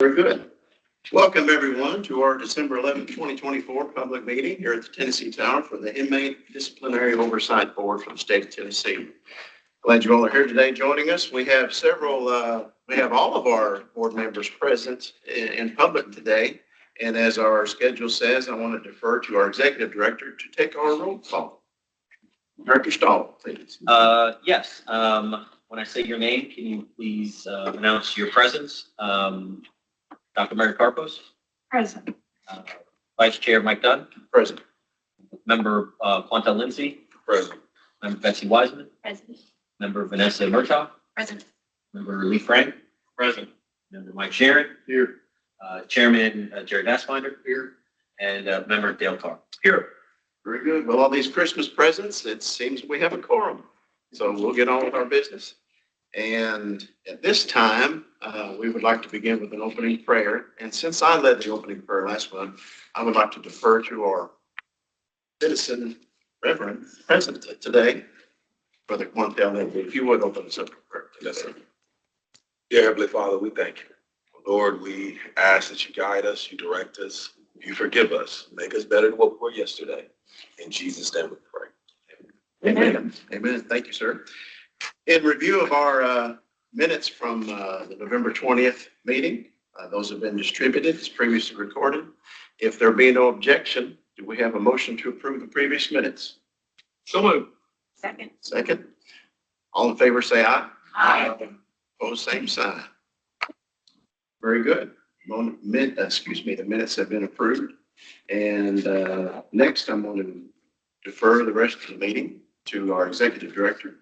Very good. Welcome, everyone, to our December 11th, 2024 public meeting here at the Tennessee Tower for the Inmate Disciplinary Oversight Board for the state of Tennessee. Glad you all are here today joining us. We have all of our board members present in public today. And as our schedule says, I want to defer to our executive director to take our roll call. Director Stahl, please. Yes. When I say your name, can you please announce your presence? Dr. Mary Carpos? Present. Vice Chair Mike Dunn? Present. Member Quanta Lindsay? Present. Member Betsy Wiseman? Present. Member Vanessa Murtaugh? Present. Member Lee Frank? Present. Member Mike Sharon? Here. Chairman Jared Assbinder? Here. And Member Dale Carr? Here. Very good. Well, all these Christmas presents, it seems we have a quorum. So we'll get on with our business. And at this time, we would like to begin with an opening prayer. And since I led the opening prayer last month, I would like to defer to our citizen reverend present today, Brother Quantel Lindsay. If you would open us up for prayer. Yes, sir. Dear Heavenly Father, we thank you. Lord, we ask that you guide us, you direct us, you forgive us, make us better than what we were yesterday. In Jesus' name we pray. Amen. Amen. Thank you, sir. In review of our minutes from the November 20th meeting, those have been distributed as previously recorded. If there be no objection, do we have a motion to approve the previous minutes? So moved. Second. Second. All in favor, say aye. Aye. Opposed, same sign. Very good. The minutes have been approved. And next, I'm going to defer the rest of the meeting to our executive director,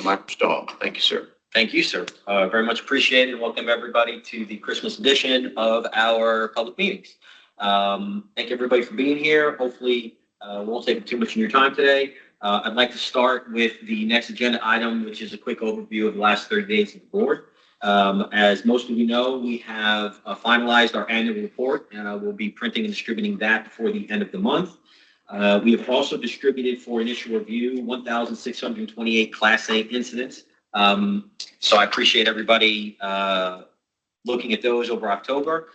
Michael Stahl. Thank you, sir. Thank you, sir. Very much appreciated. Welcome everybody to the Christmas edition of our public meetings. Thank everybody for being here. Hopefully, we won't take up too much of your time today. I'd like to start with the next agenda item, which is a quick overview of the last 30 days of the board. As most of you know, we have finalized our annual report, and we'll be printing and distributing that before the end of the month. We have also distributed for initial review 1,628 Class A incidents. So I appreciate everybody looking at those over October.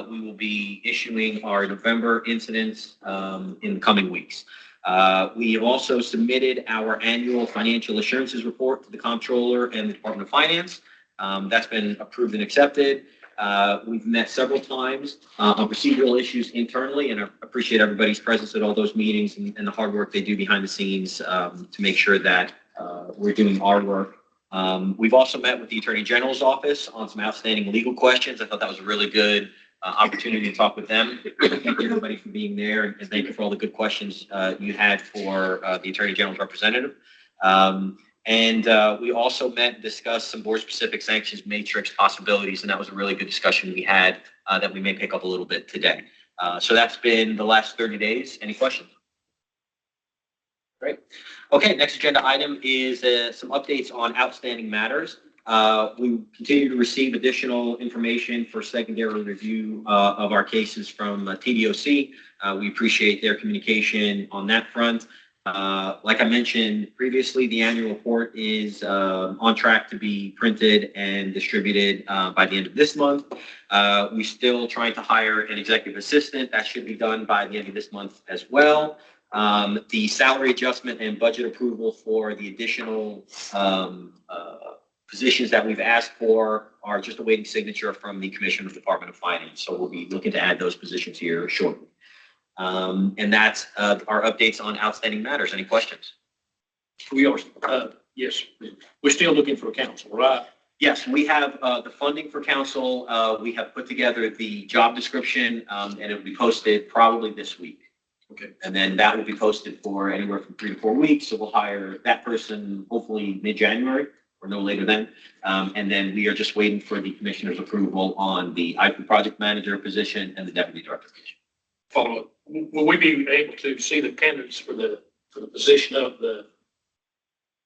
We will be issuing our November incidents in the coming weeks. We have also submitted our annual financial assurances report to the Comptroller and the Department of Finance. That's been approved and accepted. We've met several times on procedural issues internally, and I appreciate everybody's presence at all those meetings and the hard work they do behind the scenes to make sure that we're doing our work. We've also met with the Attorney General's office on some outstanding legal questions. I thought that was a really good opportunity to talk with them. Thank you everybody for being there, and thank you for all the good questions you had for the Attorney General's representative. And we also met and discussed some board-specific sanctions matrix possibilities, and that was a really good discussion we had that we may pick up a little bit today. So that's been the last 30 days. Any questions? Great. Okay, next agenda item is some updates on outstanding matters. We continue to receive additional information for secondary review of our cases from TDOC. We appreciate their communication on that front. Like I mentioned previously, the annual report is on track to be printed and distributed by the end of this month. We're still trying to hire an executive assistant. That should be done by the end of this month as well. The salary adjustment and budget approval for the additional positions that we've asked for are just awaiting signature from the Commissioner's Department of Finance. So we'll be looking to add those positions here shortly. And that's our updates on outstanding matters. Any questions? We are, yes, we're still looking for counsel, right? Yes, we have the funding for counsel. We have put together the job description, and it will be posted probably this week. Okay. And then that will be posted for anywhere from 3 to 4 weeks. So we'll hire that person hopefully mid-January or no later than. And then we are just waiting for the Commissioner's approval on the IP project manager position and the deputy director position. Follow up. Will we be able to see the candidates for the position of the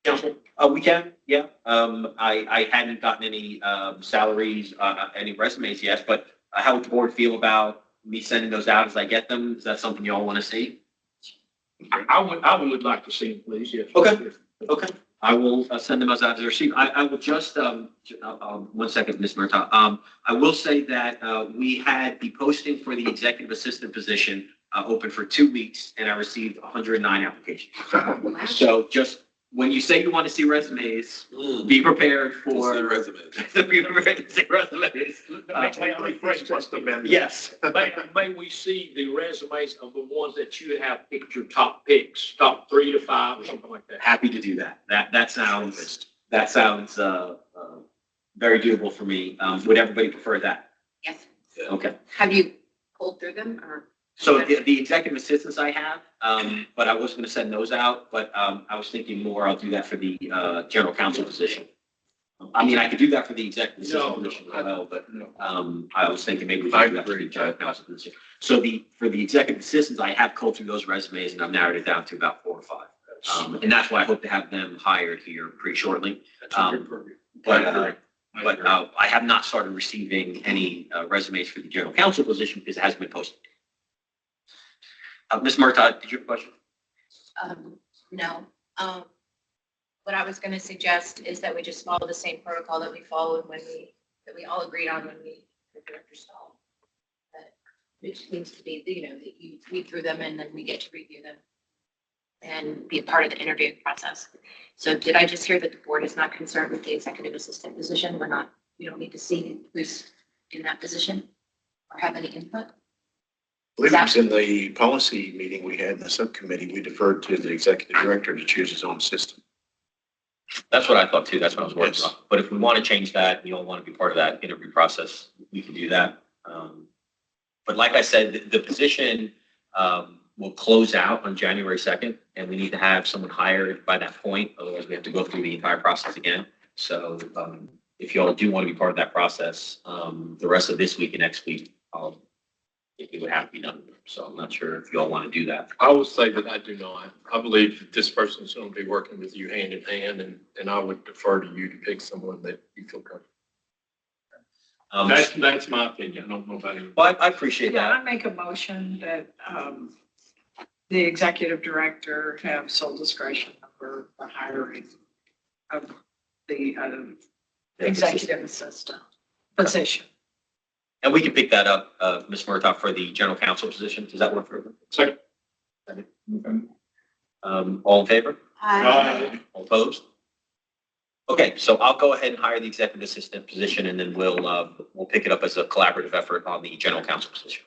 council? We can, yeah. I hadn't gotten any salaries, any resumes yet, but how would the board feel about me sending those out as I get them? Is that something you all want to see? I would like to see them, please, yes. Okay. Okay. I will send them as I receive. I will just, 1 second, Ms. Murtaugh. I will say that we had the posting for the executive assistant position open for 2 weeks, and I received 109 applications. So just when you say you want to see resumes, be prepared We'll see for. resumes. Be prepared to see resumes. May I rephrase that? Yes. May we see the resumes of the ones that you have picked your top picks, top 3 to 5 or something like that? Happy to do that. That sounds very doable for me. Would everybody prefer that? Yes. Okay. Have you pulled through them or? So the executive assistants I have, but I was going to send those out, but I was thinking more, I'll do that for the general counsel position. I mean, I could do that for the executive assistant position as well, but I was thinking maybe we could do that for the general counsel position. So for the executive assistants, I have culled through those resumes and I've narrowed it down to about 4 or 5. And that's why I hope to have them hired here pretty shortly. But I have not started receiving any resumes for the general counsel position because it hasn't been posted. Ms. Murtaugh, did you have a question? No. What I was going to suggest is that we just follow the same protocol that we followed that we all agreed on when the director stalled. That it seems to be, that you read through them and then we get to review them and be a part of the interviewing process. So did I just hear that the board is not concerned with the executive assistant position? We don't need to see who's in that position or have any input? I believe it was in the policy meeting we had in the subcommittee, we deferred to the executive director to choose his own system. That's what I thought too. That's what I was working Yes. on. But if we want to change that, you don't want to be part of that interview process, we can do that. But like I said, the position will close out on January 2nd, and we need to have someone hired by that point. Otherwise, we have to go through the entire process again. So if you all do want to be part of that process, the rest of this week and next week, it would have to be done. So I'm not sure if you all want to do that. I would say that I do not. I believe that this person is going to be working with you hand in hand, and I would defer to you to pick someone that you feel comfortable. That's my opinion. I don't know about anyone. But I appreciate Yeah, that. I make a motion that the executive director have sole discretion over the hiring of the executive assistant position. And we can pick that up, Ms. Murtaugh, for the general counsel position. Does that work for everyone? Second. All in favor? Aye. All opposed? Okay, so I'll go ahead and hire the executive assistant position, and then we'll pick it up as a collaborative effort on the general counsel position.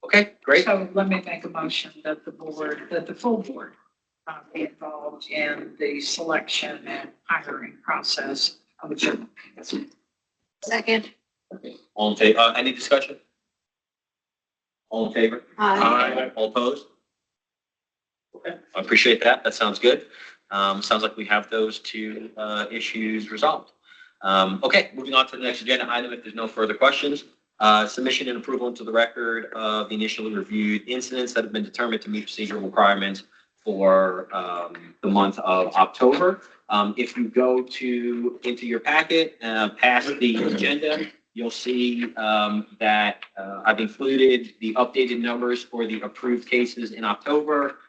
Okay, great. So let me make a motion that the full board be involved in the selection and hiring process of a general counsel. Second. Okay. All in favor? Any discussion? All in favor? Aye. All opposed? Okay, I appreciate that. That sounds good. Sounds like we have those 2 issues resolved. Okay, moving on to the next agenda item. If there's no further questions, submission and approval into the record of the initially reviewed incidents that have been determined to meet procedural requirements for the month of October. If you go into your packet, past the agenda, you'll see that I've included the updated numbers for the approved cases in October,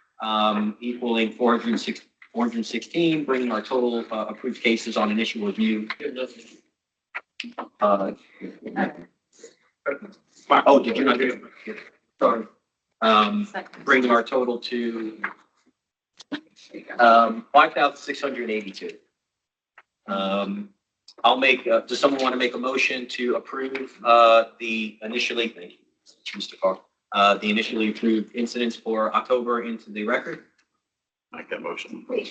equaling 416, bringing our total approved cases on initial review. Oh, did you not do it? Sorry. Bringing our total to 5,682. I'll make, does someone want to make a motion to approve the initially, thank you, Mr. Carr, the initially approved incidents for October into the record? Make that motion. Wait,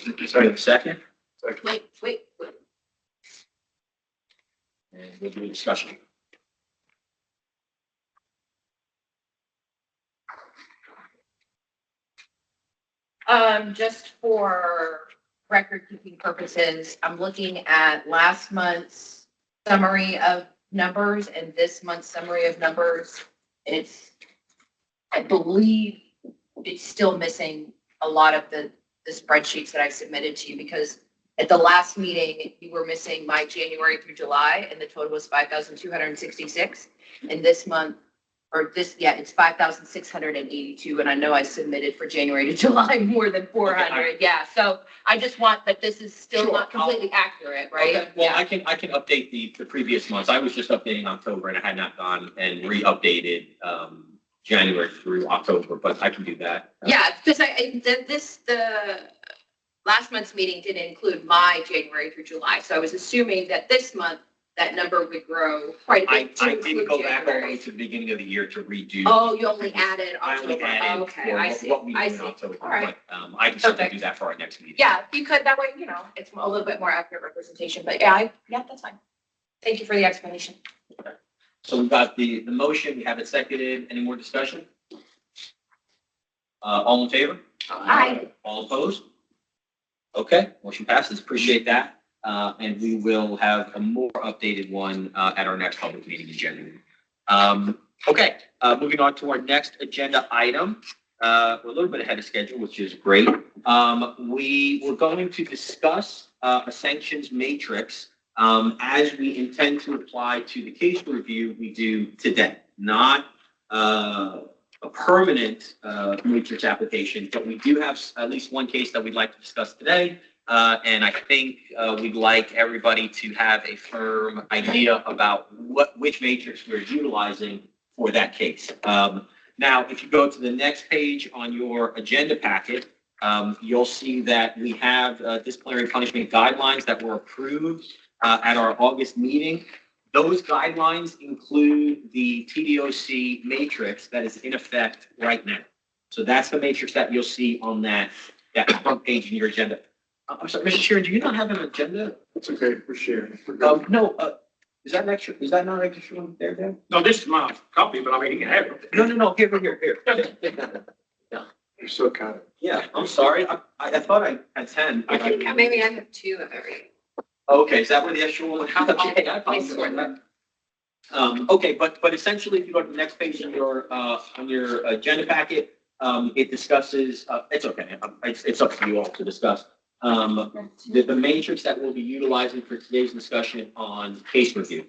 Second? wait. And we'll do a discussion. Just for record keeping purposes, I'm looking at last month's summary of numbers and this month's summary of numbers. I believe it's still missing a lot of the spreadsheets that I submitted to you because at the last meeting, you were missing my January through July and the total was 5,266. And this month, or this, yeah, it's 5,682. And I know I submitted for January to July more than 400. Yeah. So I just want that this is still Sure, not completely accurate, right? Okay, well, Yeah. I can update the previous months. I was just updating October and I had not gone and re-updated, January through October, but I can do that. Yeah, because the last month's meeting didn't include my January through July. So I was assuming that this month, that number would grow quite a I bit to didn't include go back all the way January. to the beginning of the year to redo. Oh, you only added I only October. added Okay, for I see. what we do I in see. October, All right. but, I can certainly Perfect. do that for our next meeting. Yeah, you could, that way, it's a little bit more accurate representation, but yeah, that's fine. Thank you for the explanation. So we've got the motion, we have it seconded. Any more discussion? All in favor? Aye. All opposed? Okay, motion passes. Appreciate that. And we will have a more updated one at our next public meeting in January. Okay, moving on to our next agenda item. We're a little bit ahead of schedule, which is great. We were going to discuss a sanctions matrix as we intend to apply to the case review we do today, not a permanent matrix application, but we do have at least one case that we'd like to discuss today. And I think we'd like everybody to have a firm idea about which matrix we're utilizing for that case. Now, if you go to the next page on your agenda packet, you'll see that we have disciplinary punishment guidelines that were approved at our August meeting. Those guidelines include the TDOC matrix that is in effect right now. So that's the matrix that you'll see on that front page in your agenda. I'm sorry, Mr. Sheeran, do you not have an agenda? It's okay for sharing. No, is that not an extra one there, Dan? No, this is my copy, but I mean, you can have it. No, here. You're so kind. Yeah, I'm sorry. I thought I had 10. I think maybe I have two of every. Okay, is that where the extra one? Okay, I I swear apologize. Okay, but essentially, if you go to the next page on your agenda packet, it discusses, it's okay, it's up to you all to discuss. The matrix that we'll be utilizing for today's discussion on case review.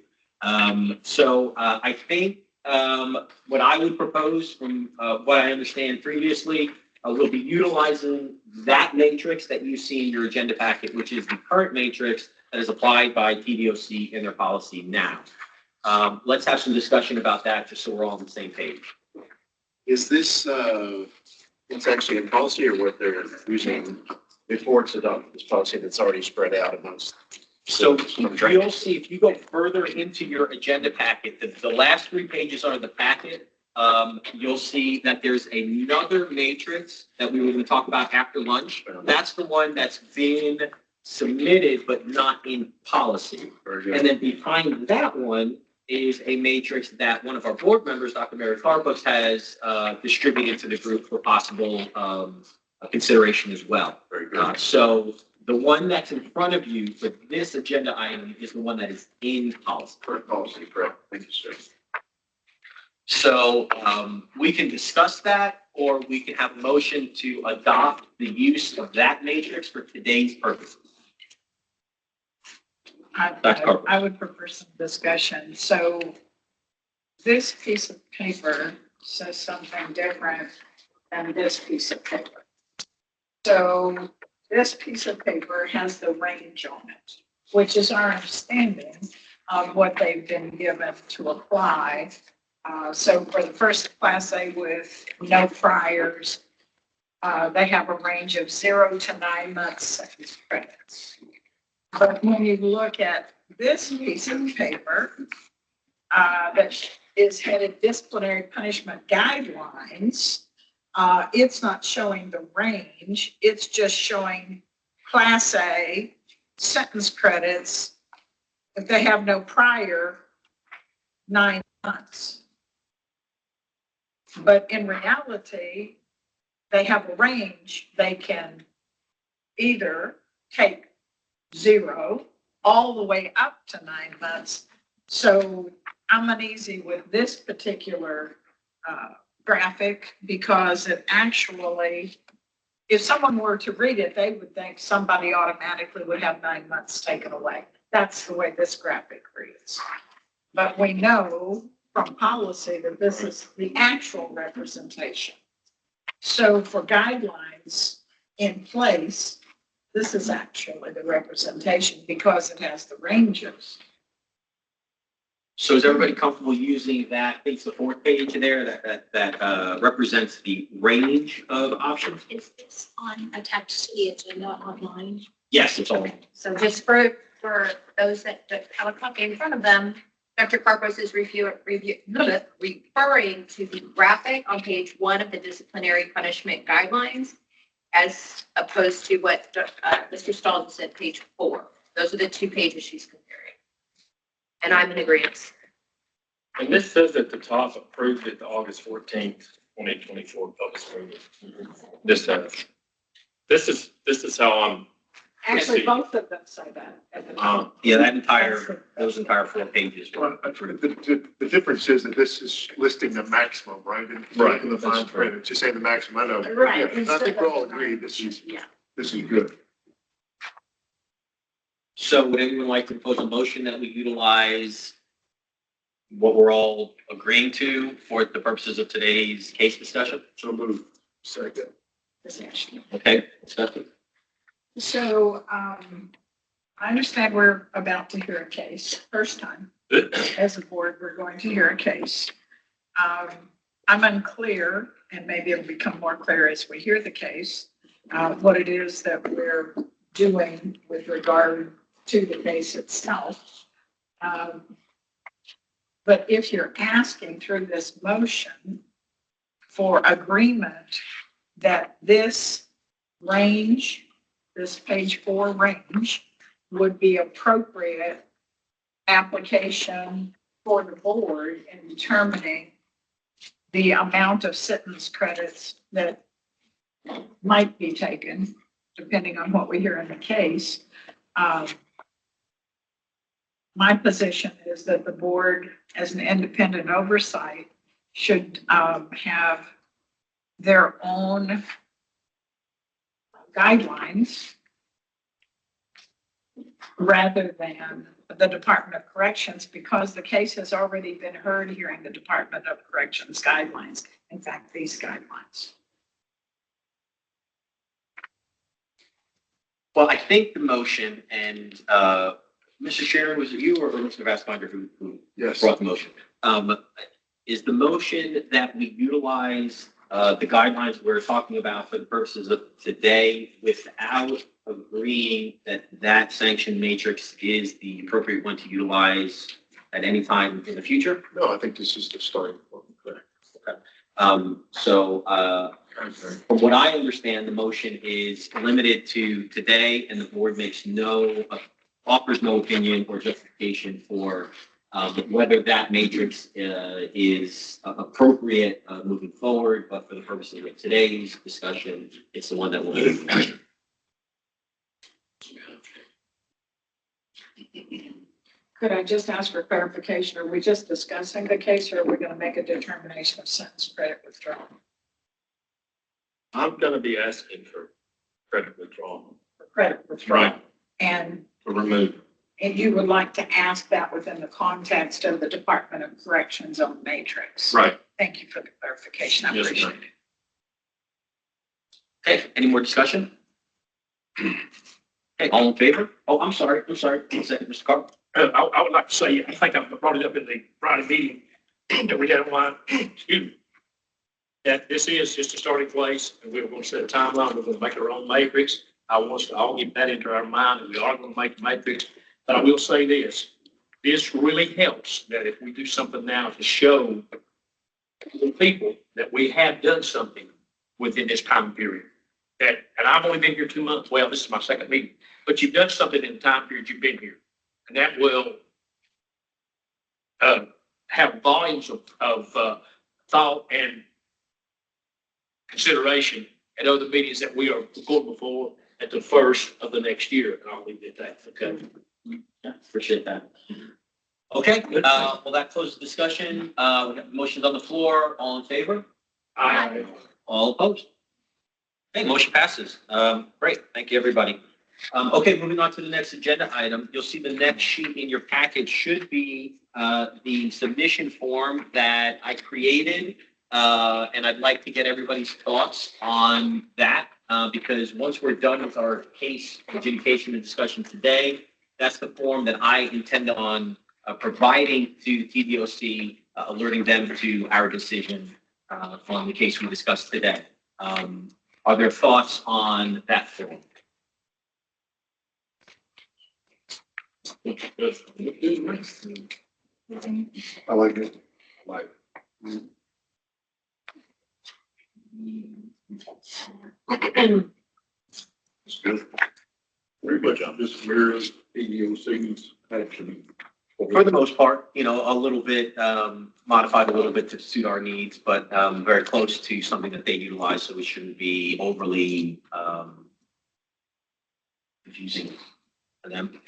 So I think what I would propose from what I understand previously, we'll be utilizing that matrix that you see in your agenda packet, which is the current matrix that is applied by TDOC in their policy now. Let's have some discussion about that just so we're all on the same page. Is this, it's actually a policy or what they're using before it's adopted, this policy that's already spread out amongst? So you'll see, if you go further into your agenda packet, the last 3 pages are the packet. You'll see that there's another matrix that we were going to talk about after lunch. That's the one that's been submitted but not in policy. And then behind that one is a matrix that one of our board members, Dr. Mary Carpus, has distributed to the group for possible consideration as well. Very good. So the one that's in front of you for this agenda item is the one that is in policy. Current policy, correct. Thank you, sir. So we can discuss that, or we can have a motion to adopt the use of that matrix for today's purposes. I would prefer some discussion. So this piece of paper says something different than this piece of paper. So this piece of paper has the range on it, which is our understanding of what they've been given to apply. So for the first class A with no priors, they have a range of 0 to 9 months sentence credits. But when you look at this piece of paper that is headed disciplinary punishment guidelines, it's not showing the range. It's just showing class A sentence credits if they have no prior 9 months. But in reality, they have a range. They can either take 0 all the way up to 9 months. So I'm uneasy with this particular graphic because it actually, if someone were to read it, they would think somebody automatically would have 9 months taken away. That's the way this graphic reads. But we know from policy that this is the actual representation. So for guidelines in place, this is actually the representation because it has the ranges. So is everybody comfortable using that? I think it's the fourth page there that represents the range of options? Is this attached to the agenda online? Yes, it's all. So just for those that have a copy in front of them, Dr. Carpos is referring to the graphic on page 1 of the disciplinary punishment guidelines as opposed to what Mr. Stahl said, page 4. Those are the 2 pages she's comparing. And I'm in agreement. And this says at the top, approved at the August 14th, 2024 public meeting. This is how I'm, Actually, both of them say that at the top. Yeah, those entire 4 pages. Well, the difference is that this is listing the maximum, right? And Right, in the fine that's print, it's just saying the maximum. I know. Right. Yeah, I think we all agree this is good. So would anyone like to propose a motion that we utilize what we're all agreeing to for the purposes of today's case discussion? So move. Second. Okay, discussion. So I understand we're about to hear a case, first time as a board, we're going to hear a case. I'm unclear, and maybe it'll become more clear as we hear the case, what it is that we're doing with regard to the case itself. But if you're asking through this motion for agreement that this range, this page 4 range, would be appropriate application for the board in determining the amount of sentence credits that might be taken, depending on what we hear in the case. My position is that the board, as an independent oversight, should have their own guidelines rather than the Department of Corrections, because the case has already been heard hearing the Department of Corrections guidelines. In fact, these guidelines. Well, I think the motion and Mr. Sharon, was it you or Mr. Vassbinder who Yes. brought the motion? Is the motion that we utilize the guidelines we're talking about for the purposes of today without agreeing that that sanction matrix is the appropriate one to utilize at any time in the future? No, I think this is the starting point. From what I understand, the motion is limited to today, and the board makes offers no opinion or justification for whether that matrix is appropriate moving forward. But for the purposes of today's discussion, it's the one that will be. Could I just ask for clarification? Are we just discussing the case, or are we going to make a determination of sentence credit withdrawal? I'm going to be asking for credit withdrawal. Credit withdrawal. Right. And To remove. you would like to ask that within the context of the Department of Corrections own matrix. Right. Thank you for the clarification. I Yes, appreciate ma'am. it. Okay, any more discussion? Okay, all in favor? Oh, I'm sorry. One second, Mr. Carp. I would like to say, I think I brought it up in the Friday meeting that we had online, excuse me, that this is just a starting place, and we're going to set a timeline. We're going to make our own matrix. I want us to all get that into our mind, and we are going to make the matrix. But I will say this really helps that if we do something now to show the people that we have done something within this time period. And I've only been here 2 months. Well, this is my second meeting, but you've done something in the time period you've been here. And that will have volumes of thought and consideration at other meetings that we are going before at the first of the next year. And I'll leave it at that. Okay. Yeah, appreciate that. Okay, well, that closes the discussion. We have motions on the floor. All in favor? Aye. All opposed? Okay, motion passes. Great. Thank you, everybody. Okay, moving on to the next agenda item. You'll see the next sheet in your package should be the submission form that I created. And I'd like to get everybody's thoughts on that, because once we're done with our case adjudication and discussion today, that's the form that I intend on providing to TDOC, alerting them to our decision on the case we discussed today. Are there thoughts on that form? I like it. Like, It's good. Very good job. This mirrors EEOC's action. For the most part, a little bit modified a little bit to suit our needs, but very close to something that they utilize, so we shouldn't be overly confusing for them.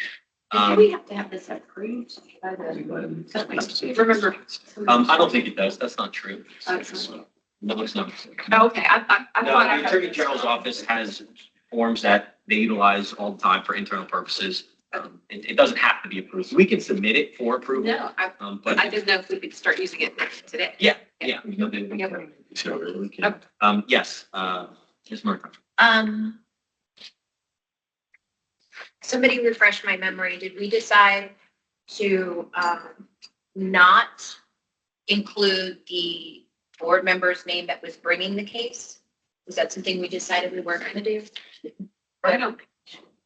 Do we have to have this approved by the? Remember. I don't think it does. That's not true. Okay, No, it's not. I No, thought the I. Attorney General's office has forms that they utilize all the time for internal purposes. It doesn't have to be approved. We can submit it for approval. No, But I didn't know if we could start using it today. yeah. Yeah. Yes, Ms. Murphy. Somebody refresh my memory. Did we decide to not include the board member's name that was bringing the case? Was that something we decided we weren't going to do? I don't.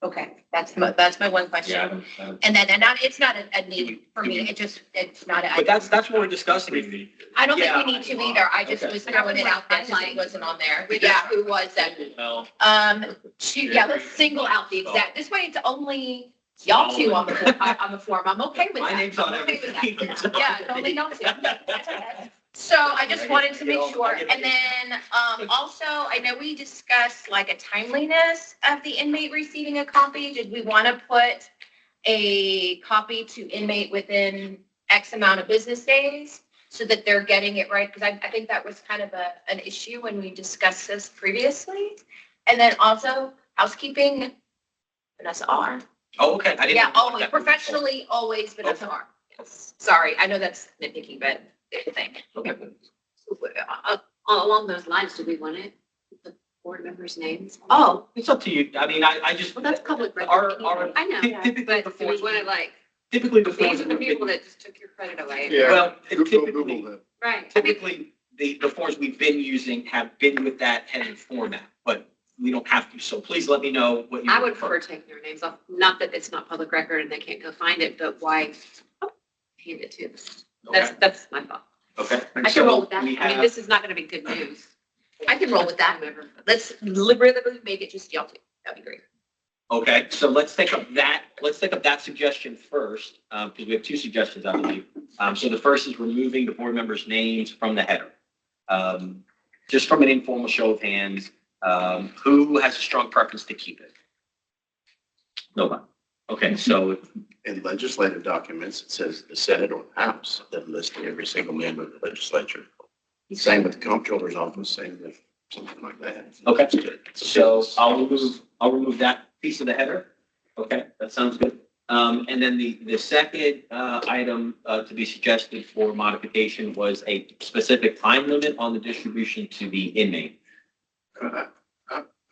Okay, that's my one question. And then, it's not a need for me. It's not. But that's what we're discussing. I don't think Yeah. we need to either. I just Okay. was throwing it out there because it wasn't on there. But yeah, who was that? Well, Let's single out the exact, this way it's only y'all two on the form. I'm okay with that. my name's on I'm okay with everything. that. Yeah, it's only y'all two. So I just wanted to make sure. And then, also, I know we discussed like a timeliness of the inmate receiving a copy. Did we want to put a copy to inmate within X amount of business days so that they're getting it right? Because I think that was kind of an issue when we discussed this previously. And then also housekeeping, Vanessa R. Oh, okay. I didn't Yeah, know what always, that was. professionally, always Vanessa R. Sorry, I know that's nitpicky, but it's a thing. Okay. Along those lines, do we want it, the board members' names? Oh, It's up to you. I mean, I just. Well, that's public record. Our- I know, typically the but do we forms- want to like, Typically the forms. these are the people that just took your credit away? Yeah. Well, Google typically, that. Right. I mean, typically, the forms we've been using have been with that headed format, but we don't have to. So please let me know what you. I would prefer taking their names off, not that it's not public record and they can't go find it, but why hand it to them? Okay. That's my thought. Okay. I can roll with that. I mean, this is not going to be good news. I can roll with that. Let's literally make it just y'all two. That'd be great. Okay, so let's take up that suggestion first, because we have two suggestions, I believe. So the first is removing the board members' names from the header. Just from an informal show of hands, who has a strong preference to keep it? Nobody. Okay, so, In legislative documents, it says the Senate or House, that list every single member of the legislature. Same with the comptroller's office, same with something like that. okay, so I'll remove that piece of the header. Okay, that sounds good. And then the second item to be suggested for modification was a specific time limit on the distribution to the inmate.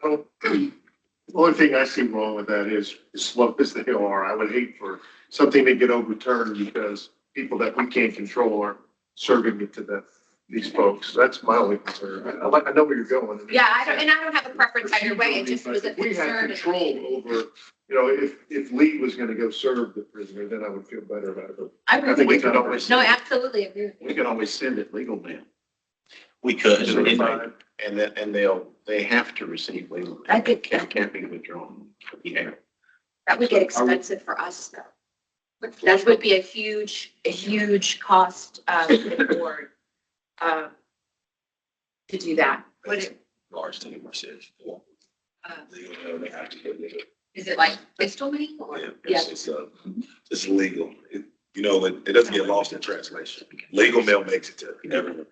The only thing I see wrong with that is as slow as they are, I would hate for something to get overturned because people that we can't control are serving it to these folks. That's my only concern. I know where you're going. Yeah, I don't have a preference either way. It just was a If we had concern. control over, if Lee was gonna go serve the prisoner, then I would feel better about it. I I think agree. it's always. No, I absolutely agree with you. We can always send it legal mail. We could. Certified. And they have to receive legal mail. I think- It can't be withdrawn. Yeah. That would get expensive for us though. That would be a huge cost for the board to do that. Would it, large thing, I said, legal, they have to get legal. is it like pistol mail or? Yeah, it's legal. It doesn't get lost in translation. Legal mail makes it to everyone.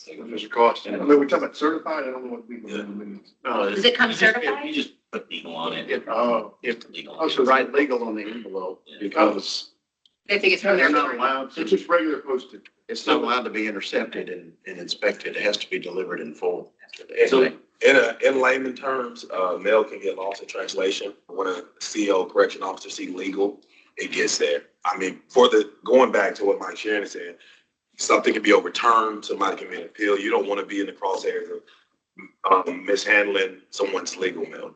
There's a cost. I mean, we're talking about certified, I don't know what legal means. No, Does it come You certified? just put legal on it. Oh, if, Legal. also write legal on the envelope because I think it's. they're not allowed it's to, just regular postage. it's not allowed to be intercepted and inspected. It has to be delivered in full. to the So inmate. in layman terms, mail can get lost in translation. When a CO correction officer see legal, it gets there. I mean, going back to what Mike Shannon said, something can be overturned, somebody can be an appeal. You don't want to be in the crosshairs of mishandling someone's legal mail.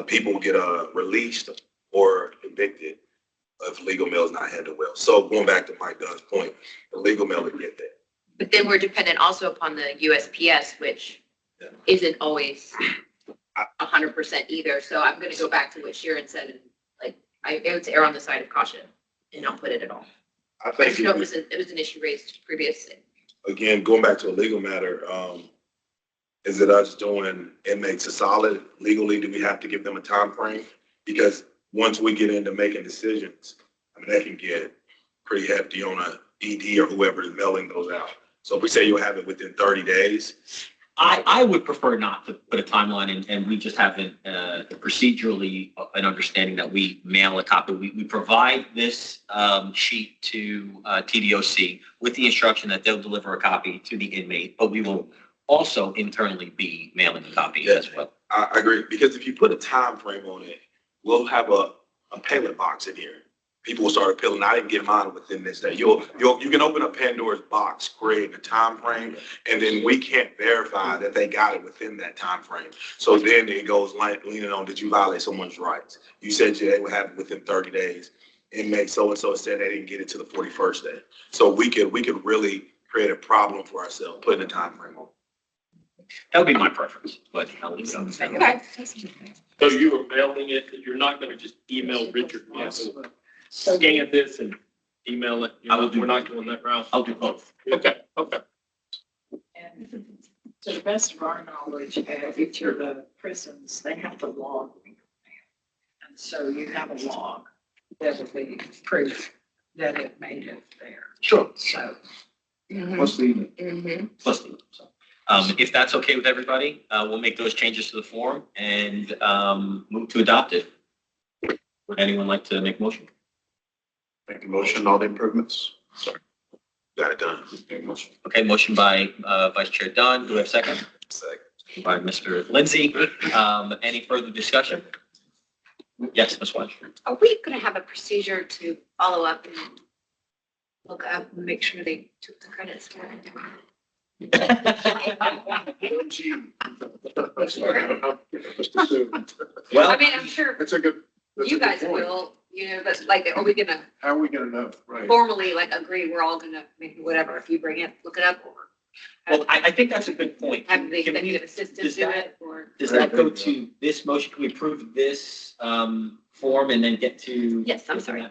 People will get released or evicted if legal mail is not handled well. So going back to Mike Dunn's point, the legal mail will get there. But then we're dependent also upon the USPS, which Yeah. isn't always 100% either. So I'm going to go back to what Sharon said, and like, I would err on the side of caution and not put it at all. I I think just know it was an issue raised previously. again, going back to a legal matter, is it us doing inmates a solid legally? Do we have to give them a time frame? Because once we get into making decisions, I mean, that can get pretty hefty on a ED or whoever is mailing those out. So if we say you'll have it within 30 days, I would prefer not to put a timeline in, and we just have procedurally an understanding that we mail a copy. We provide this sheet to TDOC with the instruction that they'll deliver a copy to the inmate, but we will also internally be mailing a copy as well. I agree. Because if you put a time frame on it, we'll have a payment box in here. People will start appealing. I didn't get mine within this day. You can open up Pandora's box, create a time frame, and then we can't verify that they got it within that time frame. So then it goes leaning on, did you violate someone's rights? You said they would have it within 30 days. Inmate so-and-so said they didn't get it to the 41st day. So we could really create a problem for ourselves, putting a time frame on. That would be my preference, but I'll leave it on the table. Okay. So you are mailing it, you're not going to just email Richard, scan this and email it? I will do We're not going that route? I'll do both. Okay, okay. And to the best of our knowledge, at each of the prisons, they have to log. And so you have a log that will be proof that it made it there. Sure. So Plus the email. Mhm. Plus the, so. If that's okay with everybody, we'll make those changes to the form and move to adopt it. Would anyone like to make a motion? Make a motion, all the improvements. Got it done. Okay, motion by Vice Chair Dunn. Do we have a second? Second. By Mr. Lindsay. Any further discussion? Yes, Ms. Wedge. Are we going to have a procedure to follow up and look up and make sure they took the credits for it? Just assume. Well, I mean, I'm sure That's a good. that's a you good guys point. will, but like, are we going to How are we gonna know? Right. formally like agree we're all going to, maybe whatever, if you bring it, look it up, or well, I think that's a good point. have the Can we- executive assistant does do that- it, or? Does that go to this motion? Can we approve this form and then get to? Yes, I'm sorry.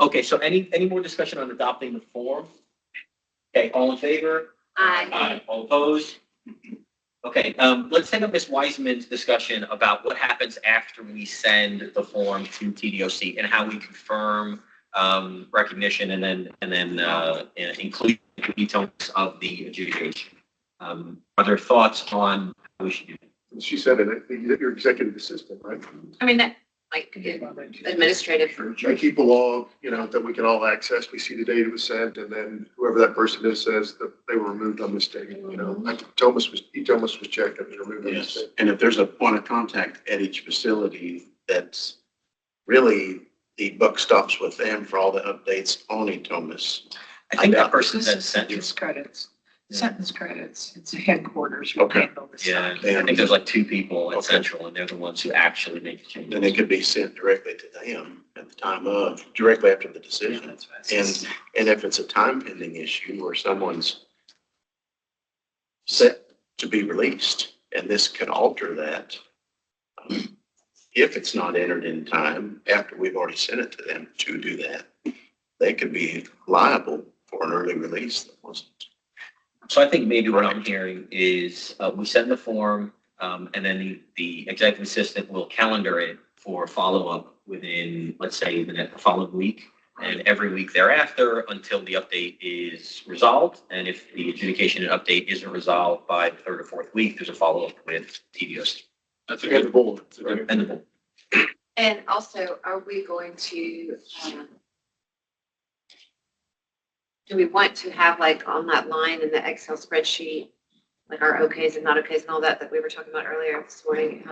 Okay, so any more discussion on adopting the form? Okay, all in favor? I, All opposed? Okay, let's take up Ms. Wiseman's discussion about what happens after we send the form to TDOC and how we confirm recognition and then include details of the adjudication. Are there thoughts on how we should do that? She said it, your executive assistant, right? I mean, that might be administrative. I keep a log, that we can all access. We see the date it was sent, and then whoever that person is says that they were removed on mistake. Thomas was checked and was removed on Yes, mistake. and if there's a point of contact at each facility, that's really, the buck stops with them for all the updates on Thomas. I think that doubt person This that is sent you. sentence credits. Sentence credits. It's the headquarters. Okay. Yeah, I think there's like two people at Okay. Central and they're the ones who actually make the changes. Then it could be sent directly to them at the time of, directly after the decision. And if it's a time pending issue or someone's set to be released, and this could alter that, if it's not entered in time after we've already sent it to them to do that, they could be liable for an early release that wasn't. So I think maybe what I'm hearing is we send the form and then the executive assistant will calendar it for follow-up within, let's say, the following week. and every week thereafter until the update is resolved. And if the adjudication and update isn't resolved by the third or fourth week, there's a follow-up with TDOC. That's a And the good, board. that's a good. And the board. And also, are we going to, do we want to have like on that line in the Excel spreadsheet, like our okays and not okays and all that, that we were talking about earlier this morning?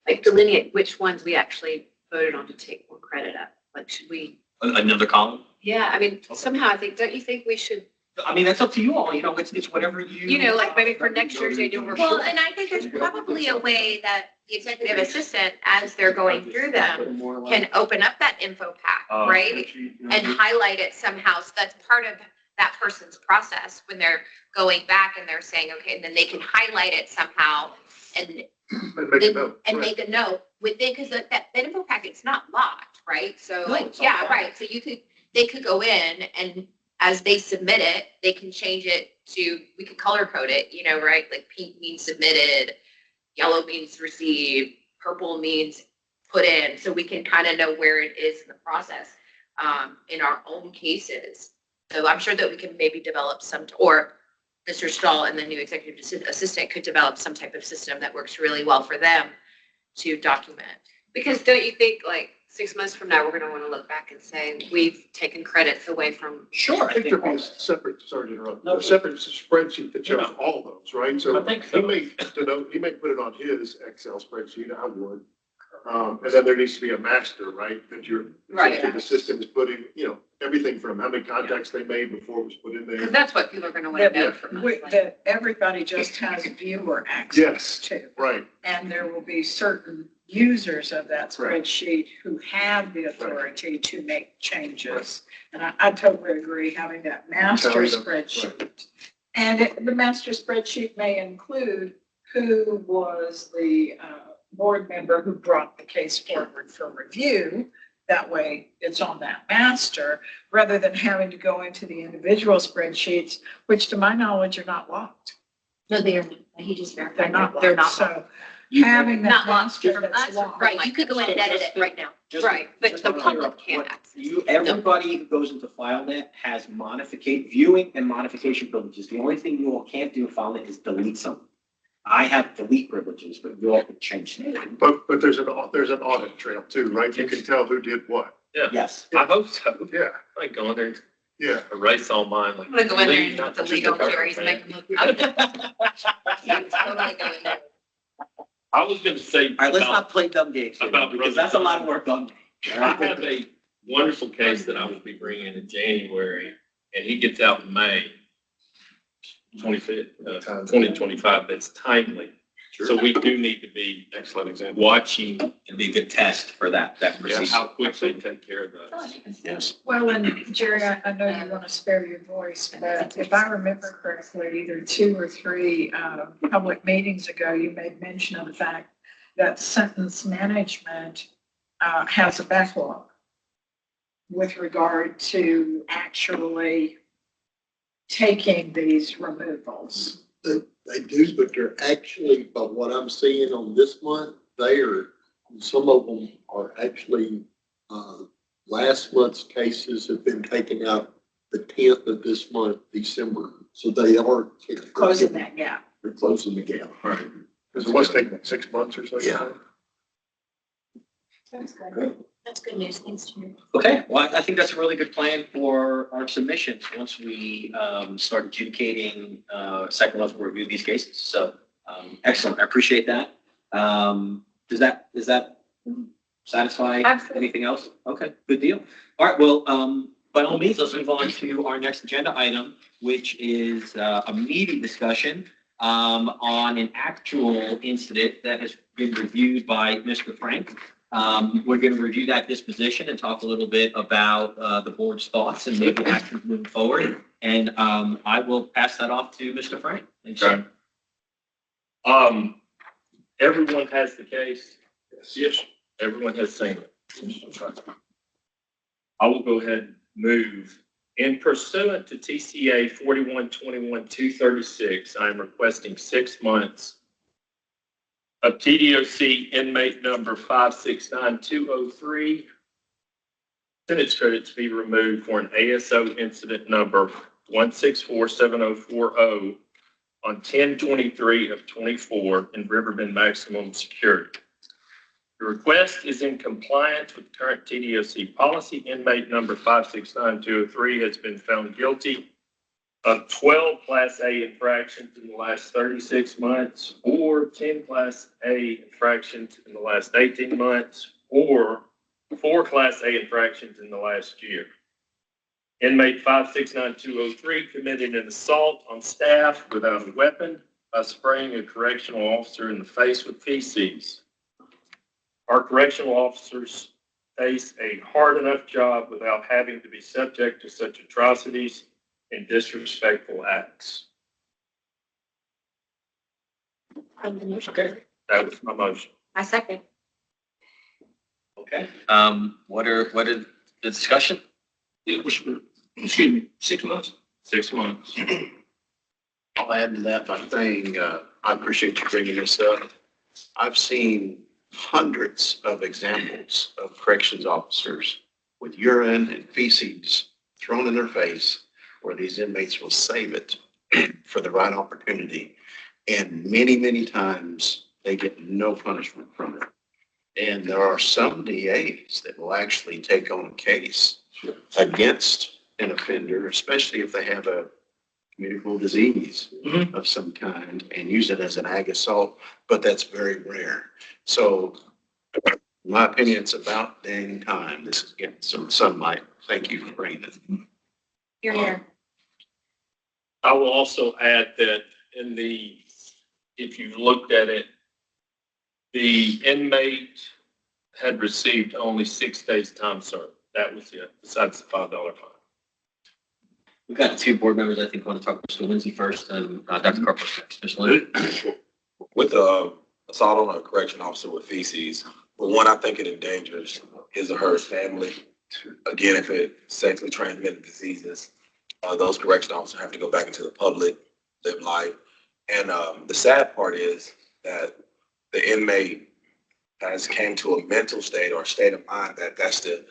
Like delineate which ones we actually voted on to take more credit of. Like, should we? Another column? Yeah, I mean, somehow I think, don't you think we should, I mean, that's up to you all, you know, it's whatever you. you know, like maybe for next year's annual report? Well, and I think there's probably a way that the executive assistant, as they're going through them, can open up that info pack, right? And highlight it somehow. So that's part of that person's process when they're going back and they're saying, okay, and then they can highlight it somehow and And make a note. and Right. make a note within, because that info packet's not locked, right? So No, like, it's not yeah, locked. right. So they could go in and as they submit it, they can change it to, we could color code it, you know, right? Like pink means submitted, yellow means received, purple means put in. So we can kind of know where it is in the process in our own cases. So I'm sure that we can maybe develop or Mr. Stahl and the new executive assistant could develop some type of system that works really well for them to document. Because don't you think like 6 months from now, we're going to want to look back and say, we've taken credits away from. Sure, I think there'd be a separate, sorry to interrupt, No. a separate spreadsheet that shows all those, right? So I think so. he may put it on his Excel spreadsheet, I would. And then there needs to be a master, right? That your Right. executive assistant is putting, you know, everything from how many contacts they made before it was put in there. Because that's what people are going to want to know from us. That everybody just has viewer access Yes. to. Right, And there will be certain users of that Right. spreadsheet who have the authority to make changes. And I totally agree, having that master Tally them, spreadsheet. And the master spreadsheet may include who was the board member who brought the case forward for review. That way it's on that master, rather than having to go into the individual spreadsheets, which to my knowledge are not locked. No, they are not. He just They're verified. not They're locked. not So having that Not locked master from that's us, locked. Right, you could go in and edit it right now. Just- Right, but just the to public clear up can't what access. Everybody who goes into FileNet has viewing and modification privileges. The only thing you all can't do in FileNet is delete something. I have delete privileges, but you all can change them. but there's an audit trail too, right? You can tell who did what. Yes. I hope so. Yeah, I go in there, yeah. erase all mine. Like, I'm going to go in there leave, and not put the just legal cover, queries, man. make them look. Yeah, totally go in there. I was gonna say. All right, let's about- not play dumb games here, about because that's a lot of work on me. I have a wonderful case that I will be bringing in January, and he gets out in May 25th, 2025, that's timely. So we do need to be Excellent example. watching, It'd be a good test for that yeah, procedure. how quick they take care of those. Yes. Well, and Jerry, I know you want to spare your voice, but if I remember correctly, either 2 or 3 public meetings ago, you made mention of the fact that sentence management has a backlog with regard to actually taking these removals. They do, but they're actually, by what I'm seeing on this month, some of them are actually, last month's cases have been taken out the 10th of this month, December. So they are. Closing that gap. They're closing the gap. Right. Because it was taking 6 months or so. Yeah. That's good. That's good news. Thanks, Jerry. Okay, well, I think that's a really good plan for our submissions once we start adjudicating second level review of these cases. So excellent, I appreciate that. Does that satisfy Absolutely. anything else? Okay, good deal. All right, well, by all means, let's move on to our next agenda item, which is a meeting discussion on an actual incident that has been reviewed by Mr. Frank. We're going to review that disposition and talk a little bit about the board's thoughts and maybe actions moving forward. And I will pass that off to Mr. Frank. Thanks, sir. Everyone has the case. Yes, everyone has seen it. I will go ahead and move. In pursuant to TCA 4121-236, I am requesting 6 months of TDOC inmate number 569203 sentence credits be removed for an ASO incident number 1647040 on 10/23 of 24 in Riverbend Maximum Security. The request is in compliance with current TDOC policy. Inmate number 569203 has been found guilty of 12 Class A infractions in the last 36 months, or 10 Class A infractions in the last 18 months, or 4 Class A infractions in the last year. Inmate 569203 committed an assault on staff without a weapon by spraying a correctional officer in the face with feces. Our correctional officers face a hard enough job without having to be subject to such atrocities and disrespectful acts. Okay. That was my motion. I second. Okay. What is the discussion? It was, excuse me, 6 months. 6 months. I'll add to that by saying, I appreciate you bringing this up. I've seen hundreds of examples of corrections officers with urine and feces thrown in their face where these inmates will save it for the right opportunity. And many, many times they get no punishment from it. And there are some DAs that will actually take on a case against an offender, especially if they have a communicable disease of some kind, and use it as an ag assault, but that's very rare. So in my opinion, it's about dang time this is getting some sunlight. Thank you for bringing it. Here. I will also add that if you looked at it, the inmate had received only 6 days time served. That was it, besides the $5 fine. We've got 2 board members, I think, want to talk to Mr. Lindsay first and Dr. Carper next. Mr. Lindsay? With assault on a correction officer with feces, for one, I think it endangers his or her family. Again, if it sexually transmitted diseases, those correction officers have to go back into the public, live life. And the sad part is that the inmate has came to a mental state or state of mind that that's the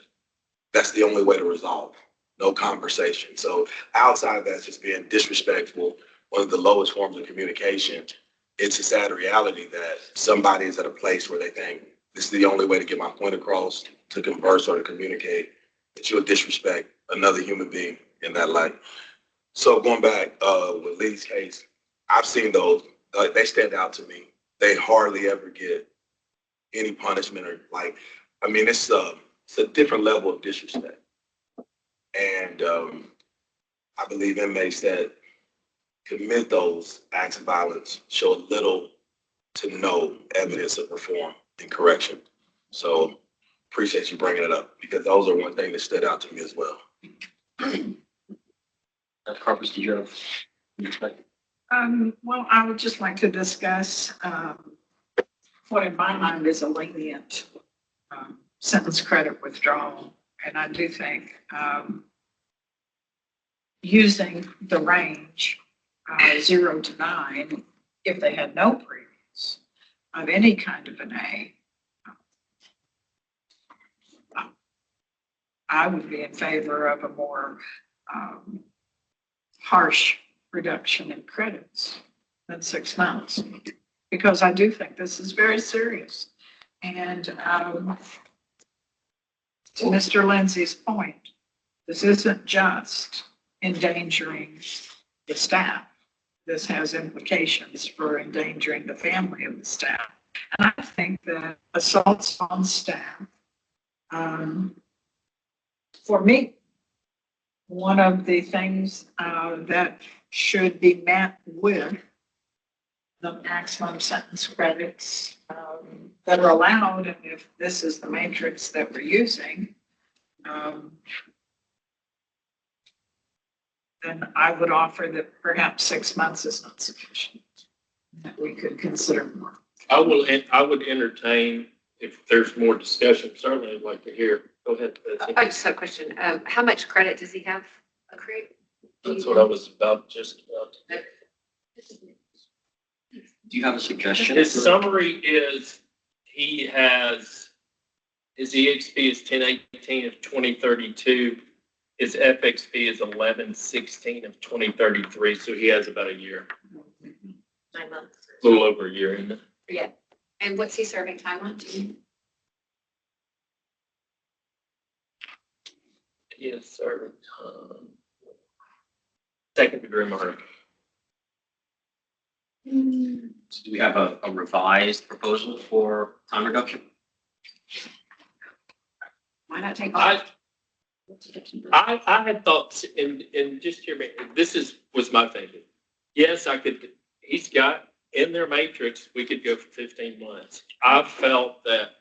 only way to resolve. No conversation. So outside of that, just being disrespectful, one of the lowest forms of communication, it's a sad reality that somebody is at a place where they think this is the only way to get my point across, to converse or to communicate, that you'll disrespect another human being in that light. So going back with Lee's case, I've seen those, they stand out to me. They hardly ever get any punishment or it's a different level of disrespect. And I believe inmates that commit those acts of violence show little to no evidence of reform and correction. So appreciate you bringing it up, because those are one thing that stood out to me as well. Dr. Carper, did you have any perspective? Well, I would just like to discuss what in my mind is a lenient sentence credit withdrawal. And I do think using the range 0 to 9, if they had no previous of any kind of an A, I would be in favor of a more harsh reduction in credits than 6 months, because I do think this is very serious. And to Mr. Lindsay's point, this isn't just endangering the staff. This has implications for endangering the family of the staff. And I think that assaults on staff, for me, one of the things that should be met with the maximum sentence credits that are allowed, and if this is the matrix that we're using, then I would offer that perhaps 6 months is not sufficient, that we could consider more. I would entertain, if there's more discussion, certainly I'd like to hear. Go ahead. I just have a question. How much credit does he have accrued? That's what I was just about. Do you have a suggestion? His summary is he has His EXP is 10/18 of 2032. His FXP is 11/16 of 2033. So he has about a year, 9 months. a little over a year in it. Yeah. And what's he serving time on? He is serving second degree murder. So do we have a revised proposal for time reduction? Why not take I, off? I had thought, and just hear me, was my thinking. Yes, he's got in their matrix, we could go for 15 months. I felt that,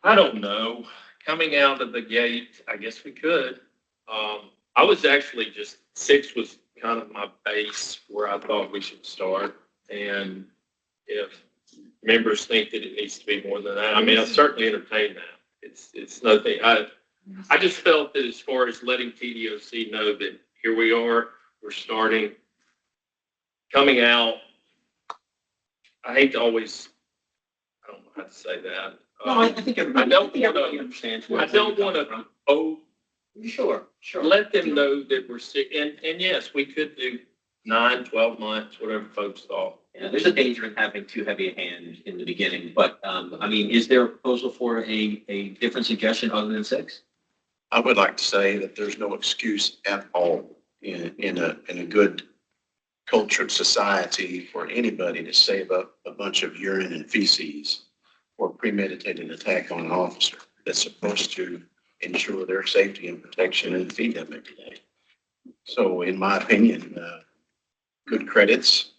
I don't know, coming out of the gate, I guess we could. I was actually 6 was kind of my base where I thought we should start. And if members think that it needs to be more than that, I mean, I certainly entertain that. It's nothing. I just felt that as far as letting TDOC know that here we are, we're starting, coming out. I hate to always, I don't know how to say that. No, I think everybody, I don't everybody wanna- understands. I don't want to Sure. let them know that we're sick. And yes, we could do 9, 12 months, whatever folks thought. Yeah, there's a danger in having too heavy a hand in the beginning, but, I mean, is there a proposal for a different suggestion other than 6? I would like to say that there's no excuse at all in a good cultured society for anybody to save up a bunch of urine and feces for a premeditated attack on an officer that's supposed to ensure their safety and protection and feed them every day. So in my opinion, good credits,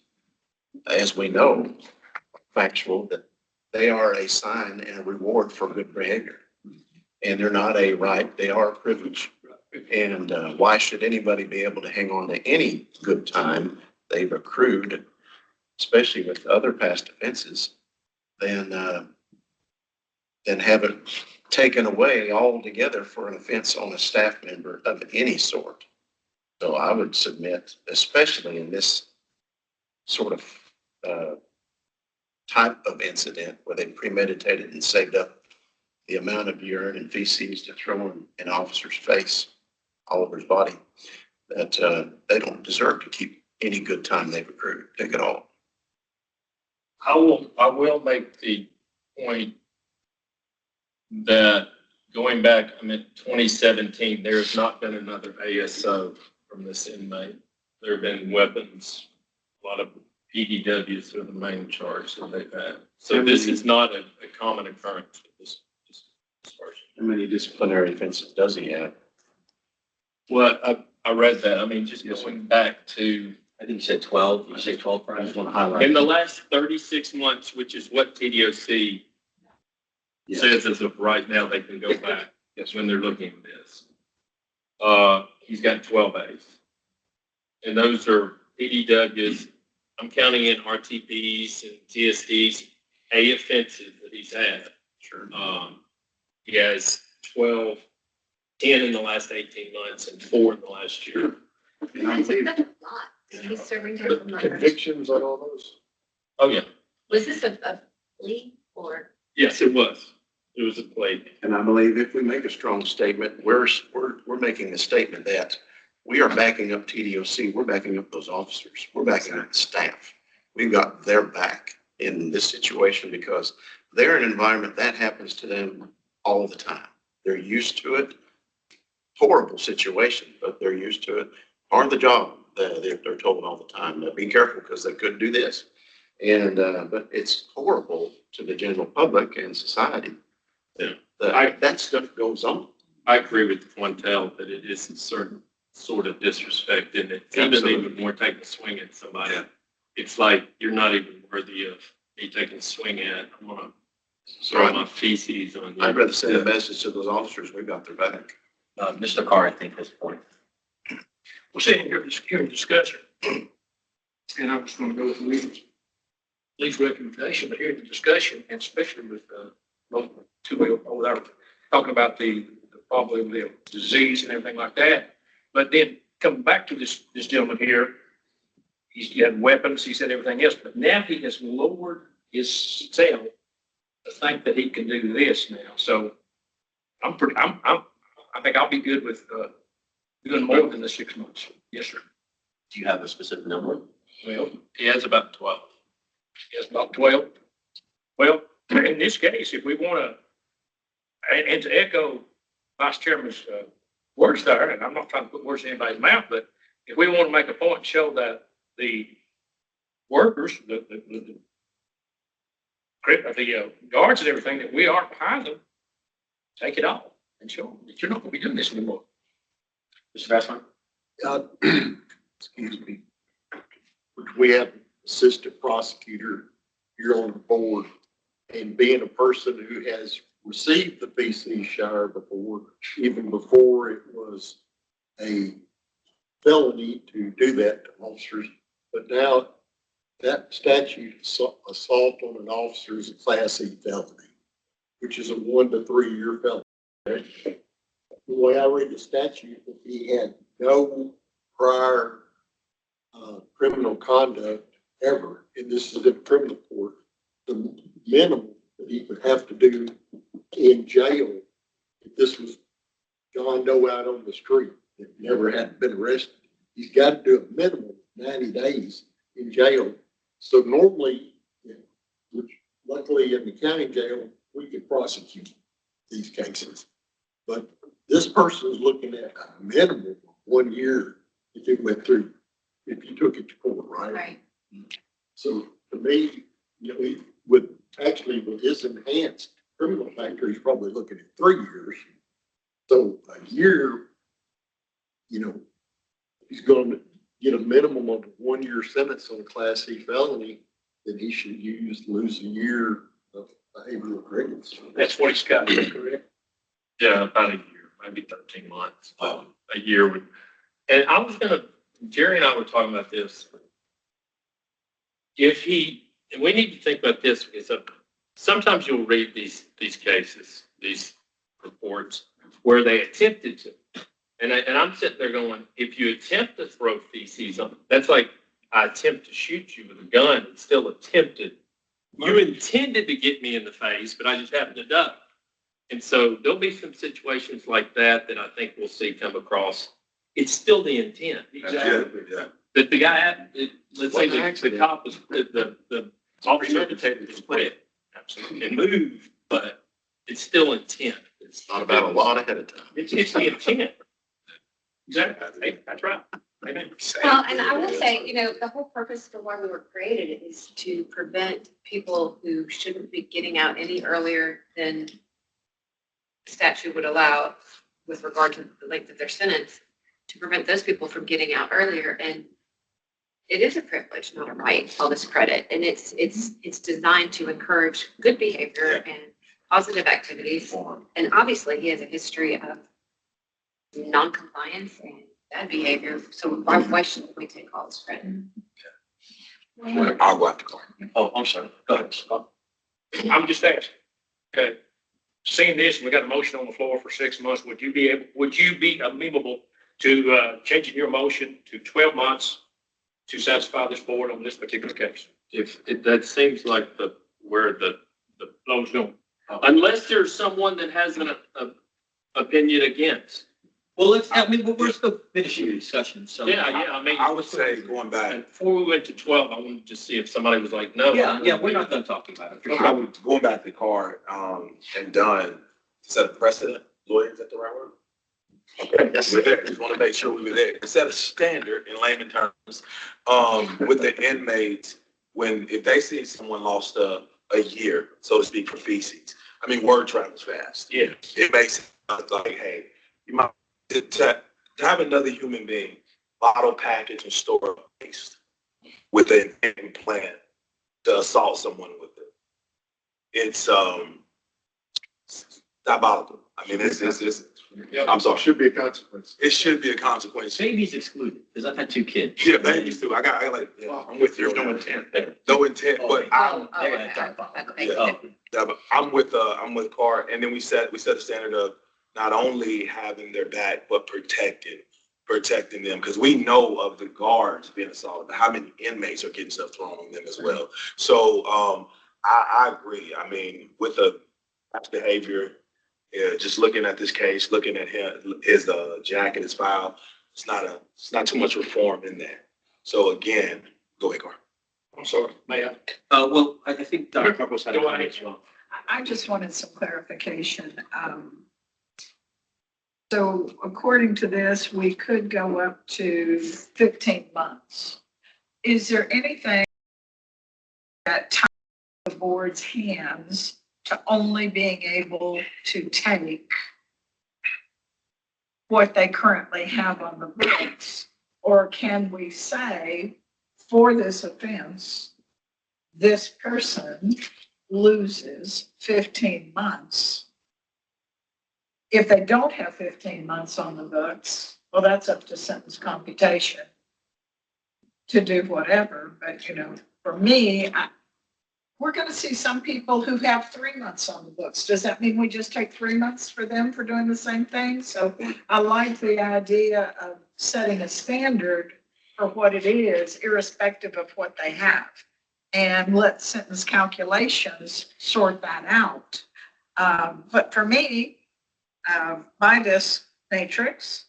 as we know, factual, that they are a sign and a reward for good behavior. And they're not a right, they are a privilege. And why should anybody be able to hang on to any good time they've accrued, especially with other past offenses, than have it taken away altogether for an offense on a staff member of any sort? So I would submit, especially in this sort of type of incident where they premeditated and saved up the amount of urine and feces to throw in an officer's face, all over his body, that they don't deserve to keep any good time they've accrued. Take it all. I will make the point that going back, 2017, there has not been another ASO from this inmate. There have been weapons, a lot of PDWs are the main charge that they've had. So this is not a common occurrence with this person. How many disciplinary offenses does he have? Well, I read that. Just going back to, I think you said 12. You say 12, I Brian? just want to highlight. in the last 36 months, which is what TDOC Yes. says as of right now, they can go back Yes, when they're looking at this. He's got 12 A's. And those are PDWs. I'm counting in RTPs and TSDs, A offenses that he's had. sure. He has 10 in the last 18 months and 4 in the last year. And I believe That's a lot. He's serving time on that. Convictions on all those? Oh, yeah. Was this a plea or? Yes, it was. It was a plate. And I believe if we make a strong statement, we're making a statement that we are backing up TDOC. We're backing up those officers. We're backing up the staff. We've got their back in this situation because they're in an environment that happens to them all the time. They're used to it. Horrible situation, but they're used to it. Part of the job, they're told all the time, be careful because they could do this. And, but it's horrible to the general public and society. Yeah. That stuff goes on. I agree with Quantel that it is a certain sort of disrespect in it. Even more taking a swing at somebody. It's like, you're not even worthy of me taking a swing at. I want to throw my feces on you. I'd rather send a message to those officers, we got their back. Mr. Carr, I think has a point. We're sitting here hearing discussion. And I was going to go with Lee's recommendation, but hearing the discussion, and especially with both two over there talking about the problem, the disease and everything like that. But then coming back to this gentleman here, he had weapons, he said everything else, but now he has lowered his cell to think that he can do this now. So I think I'll be good with, doing more than the 6 months. Yes, sir. Do you have a specific number? Well, He has about 12. it's about 12. Well, in this case, if we want to, and to echo Vice Chairman's words there, and I'm not trying to put words in anybody's mouth, but if we want to make a point and show that the workers, the guards and everything, that we are behind them, take it off and show them that you're not going to be doing this anymore. Mr. Bassman? Excuse me. We have an assistant prosecutor here on the board, and being a person who has received the PC Shire before, even before it was a felony to do that to officers, but now that statute, assault on an officer, is a Class E felony, which is a 1 to 3 year felony. The way I read the statute, if he had no prior criminal conduct ever, and this is a criminal court, the minimum that he would have to do in jail, if this was John Doe out on the street that never had been arrested, he's got to do a minimum of 90 days in jail. So normally, which luckily in the county jail, we could prosecute these cases. But this person is looking at a minimum of 1 year if it went through, if you took it to court, right? Right. So to me, he would actually, with his enhanced criminal factor, he's probably looking at 3 years. So a year, he's going to get a minimum of a 1 year sentence on a Class C felony, then he should lose a year of behavioral credits. That's what he's got, correct? Yeah, about a year, maybe 13 months. A year would, and I was Jerry and I were talking about this. And we need to think about this because sometimes you'll read these cases, these reports where they attempted to. And I'm sitting there going, if you attempt to throw feces on, that's like I attempt to shoot you with a gun. It's still attempted. You intended to get me in the face, but I just happened to duck. And so there'll be some situations like that I think we'll see come across. It's still the intent. Exactly, yeah. That the guy, let's say the cop was, the officer at the table was quit. Absolutely. And moved, but it's still intent. It's Not about a lot ahead of time. It's the intent. Exactly. Hey, that's right. Amen. Well, and I will say, the whole purpose for why we were created is to prevent people who shouldn't be getting out any earlier than the statute would allow with regard to the length of their sentence, to prevent those people from getting out earlier. And it is a privilege, not a right, all this credit. And it's designed to encourage good behavior and positive activities. And obviously he has a history of non-compliance and bad behavior. So why shouldn't we take all this credit? I'll go after Clark. Oh, I'm sorry. Go ahead, Scott. I'm just asking, okay, seeing this, we got a motion on the floor for 6 months, would you be amenable to changing your motion to 12 months to satisfy this board on this particular case? That seems like where the flow's going. Unless there's someone that has an opinion against. Well, we're still finishing the discussion, so. Yeah, I mean. I would say going back, And before we went to 12, I wanted to see if somebody was like, no. Yeah, we're not done talking about it. for I sure. would, going back to Carr, and Dunn, set a precedent, lawyer, is that the right word? Okay, Yes. we're there, just want to make sure we were there. Set a standard in layman terms, with the inmates, if they see someone lost a year, so to speak, for feces. I mean, word travels fast. Yeah. It makes it like, hey, you might, to have another human being bottle, package, and store waste with an intent plan to assault someone with it. It's diabolical. I mean, it's I'm sorry. Should be a consequence. It should be a consequence. Babies excluded, because I've had 2 kids. Yeah, babies too. I got I'm with you. There's no intent there. No intent, but I'm with Carr, and then we set a standard of not only having their back, but protecting them, because we know of the guards being assaulted, but how many inmates are getting stuff thrown on them as well. So I agree. I mean, with the past behavior, yeah, just looking at this case, looking at his jacket, his file, it's not too much reform in there. So again, go ahead, Carl. I'm sorry, Mayor. Well, I think Dr. Carpos had a Go comment ahead. as well. I just wanted some clarification. So according to this, we could go up to 15 months. Is there anything that ties the board's hands to only being able to take what they currently have on the books? Or can we say, for this offense, this person loses 15 months? If they don't have 15 months on the books, well, that's up to sentence computation to do whatever. But, for me, we're going to see some people who have 3 months on the books. Does that mean we just take 3 months for them for doing the same thing? So I like the idea of setting a standard for what it is, irrespective of what they have. And let sentence calculations sort that out. But for me, by this matrix,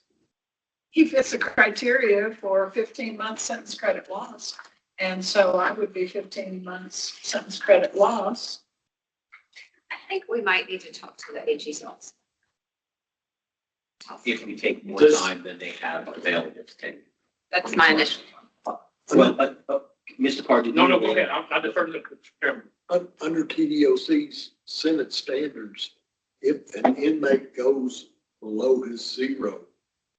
he fits the criteria for 15-month sentence credit loss. And so I would be 15 months sentence credit loss. I think we might need to talk to the AG's office. If we take more Does- time than they have available to take. That's my initial. Well, Mr. Carr, did you? No, go ahead. I defer to the chairman. Under TDOC's Senate standards, if an inmate goes below his zero,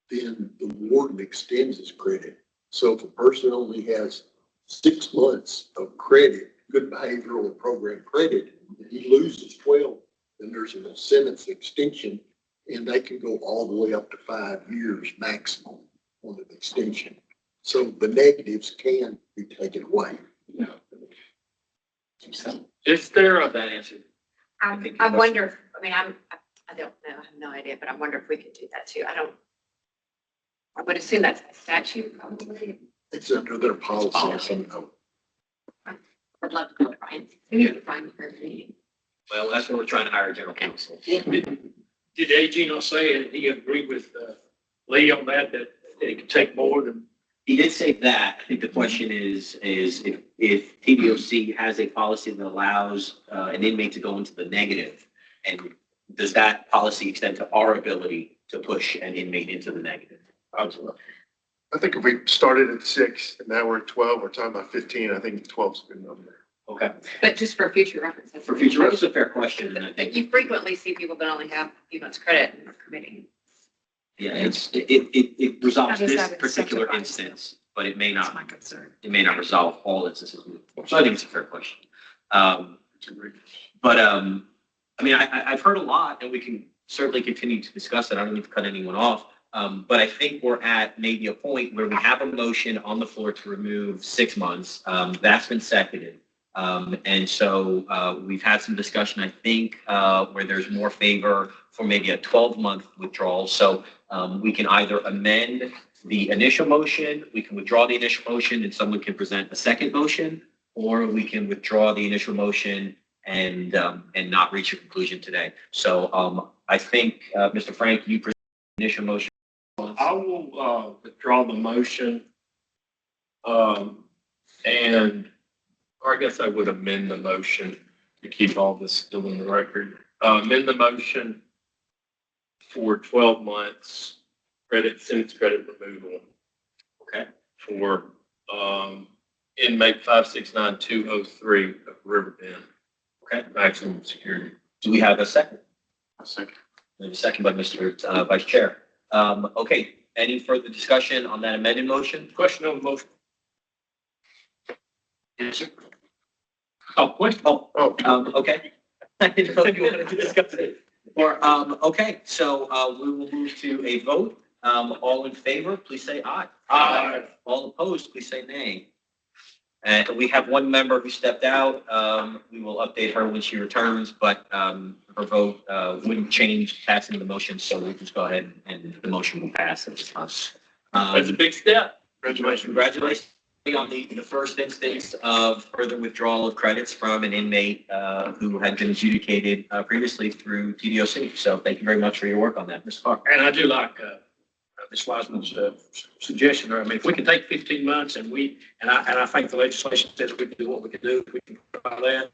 then the warden extends his credit. So if a person only has 6 months of credit, good behavioral program credit, and he loses 12, then there's a sentence extension, and they can go all the way up to 5 years maximum on an extension. So the negatives can be taken away. Is there Of a, that answer. I think I the wonder, I don't know, I have no idea, but I wonder if we could do that too. I would assume that's a statute probably. It's under their policy. I'd love to go to Brian. We need to find her meeting. Well, that's what we're trying to hire a general counsel. Did AG not say that he agreed with Lee on that he could take more than? He did say that. I think the question is if TDOC has a policy that allows an inmate to go into the negative, and does that policy extend to our ability to push an inmate into the negative? Absolutely. I think if we started at 6 and now we're at 12, we're talking about 15, I think 12's a good number. Okay. But just for future reference. that's- For future, that's a fair question, and I think, You frequently see people that only have a few months credit in the committee. yeah, it resolves How does this that particular incentivize them? instance, but it may That's not, my concern. it may not resolve all instances. So I think it's a fair question. But, I mean, I've heard a lot, and we can certainly continue to discuss it. I don't need to cut anyone off. But I think we're at maybe a point where we have a motion on the floor to remove 6 months. That's been seconded. And so we've had some discussion, I think, where there's more favor for maybe a 12-month withdrawal. So we can either amend the initial motion, we can withdraw the initial motion, and someone can present a second motion, or we can withdraw the initial motion and not reach a conclusion today. So I think, Mr. Frank, you present the initial motion. I will withdraw the motion. And, or I guess I would amend the motion to keep all this still in the record. Amend the motion for 12 months sentence credit removal. Okay. For inmate 569203 of Riverbend. Okay. Maximum security. Do we have a second? A second. We have a second by Mr. Vice Chair. Okay, any further discussion on that amended motion? Question on the motion. Yes, sir. Oh, question. Oh, Oh, okay. I didn't know if you wanted to discuss it. Or, okay, so we will move to a vote. All in favor, please say aye. Aye. All opposed, please say nay. And we have one member who stepped out. We will update her when she returns, but her vote wouldn't change passing the motion, so we'll just go ahead and the motion will pass at this time. That's a big step. congratulations. Congratulations, on the first instance of further withdrawal of credits from an inmate who had been adjudicated previously through TDOC. So thank you very much for your work on that, Ms. Carr. And I do like, Ms. Wiseman's, suggestion, I mean, if we can take 15 months and I think the legislation says we can do what we can do, if we can try that.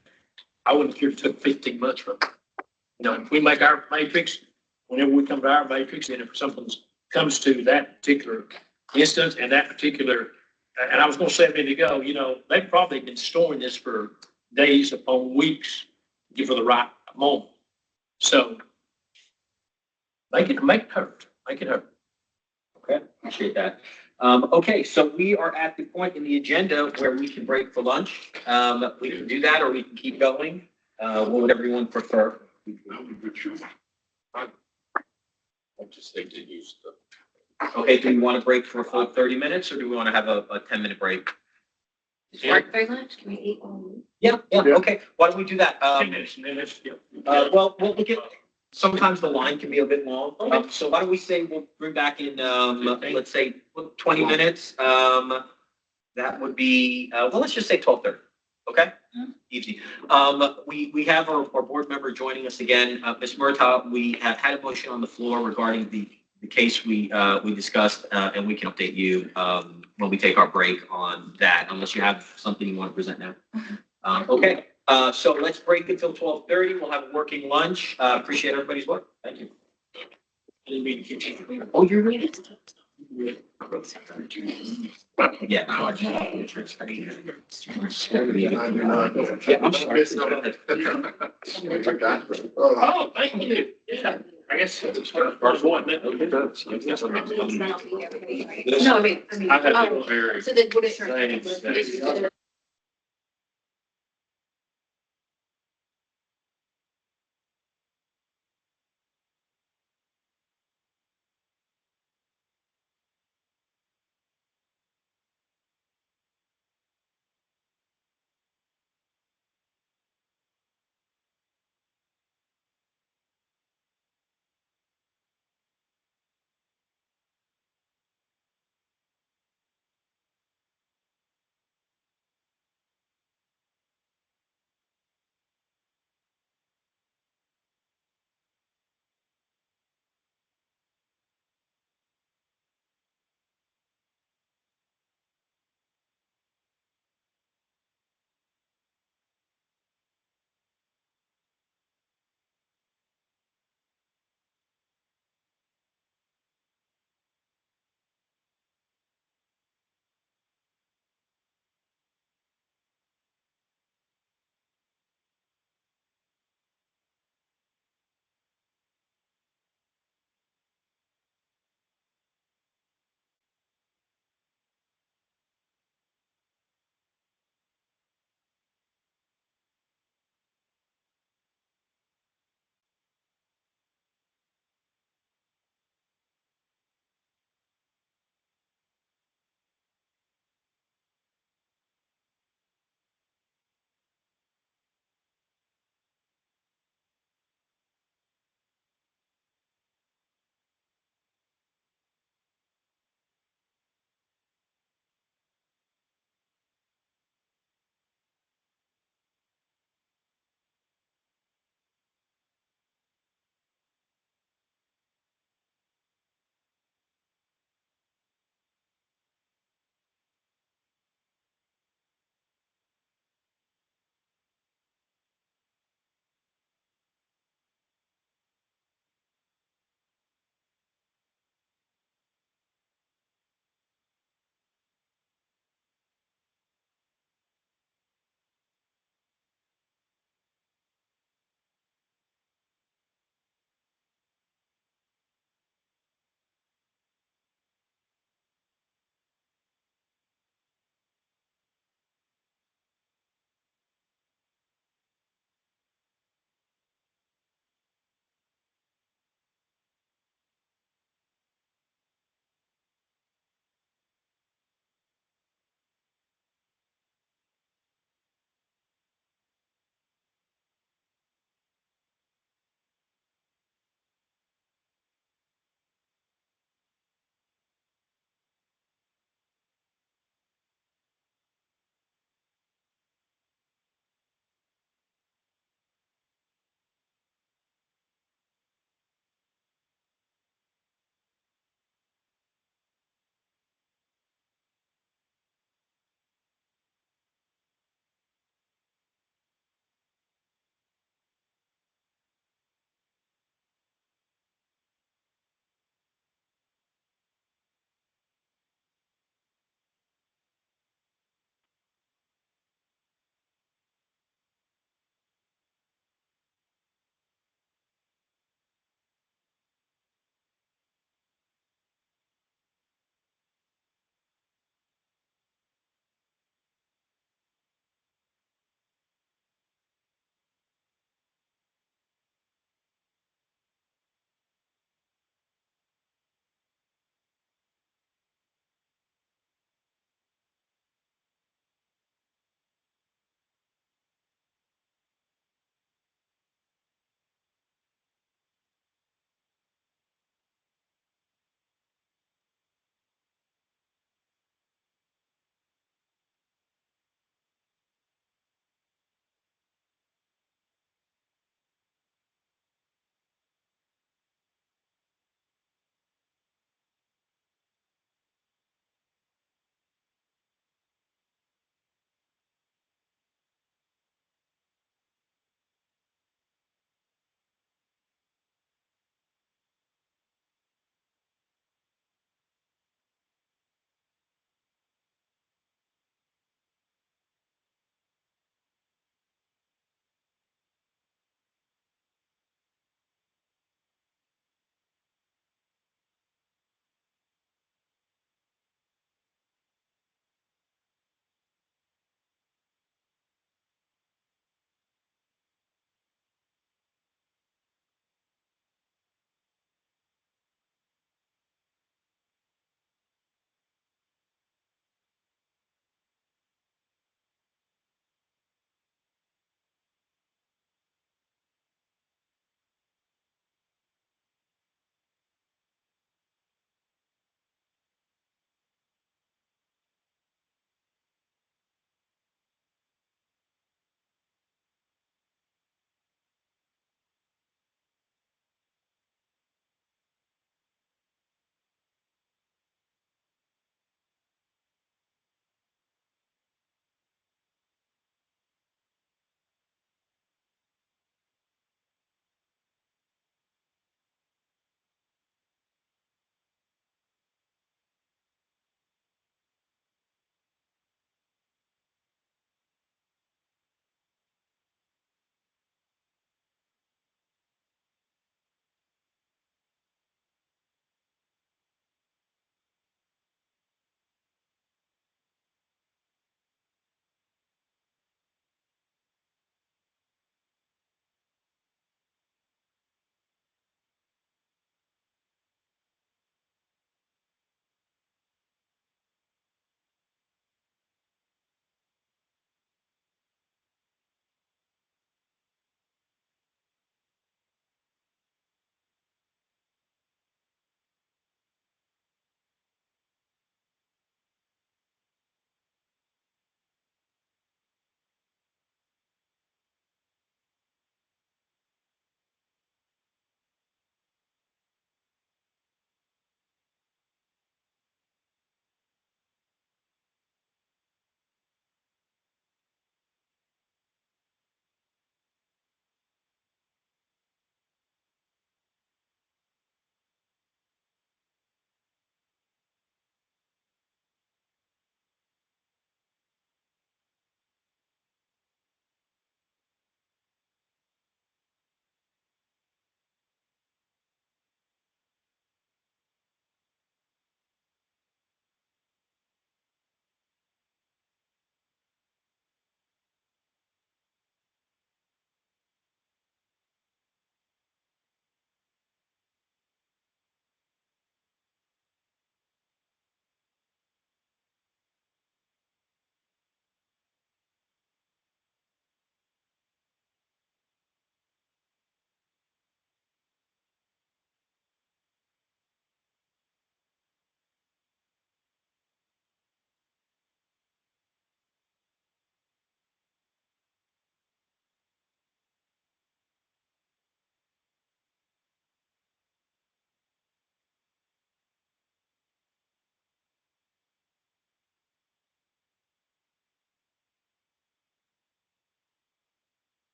I wouldn't care if it took 15 months from, if we make our matrix, whenever we come to our matrix, and if something comes to that particular instance and that particular, and I was gonna say a minute ago, they've probably been storing this for days upon weeks, for the right moment. So make it hurt, make it hurt. Okay, appreciate that. Okay, so we are at the point in the agenda where we can break for lunch. We can do that or we can keep going. What would everyone prefer? I just think to use the. Okay, do we want to break for a full 30 minutes or do we want to have a 10-minute break? Work very much, can we eat? Yeah, okay. Why don't we do that? 10 minutes and then it's, Well, we'll get, sometimes the line can be a bit long. So why don't we say we'll bring back in, let's say 20 minutes. That would be, well, let's just say 12:30. Okay? Easy. We have our board member joining us again. Ms. Murtaugh, we have had a motion on the floor regarding the case we discussed, and we can update you when we take our break on that, unless you have something you want to present now. Okay, so let's break until 12:30. We'll have a working lunch. Appreciate everybody's work. Thank you. Oh, you're ready? Yeah. I do not. Yeah, I'm sorry. Go ahead. oh, thank you. Yeah, I guess it's first one. No, I mean, I have been very. so then what is Thanks. her?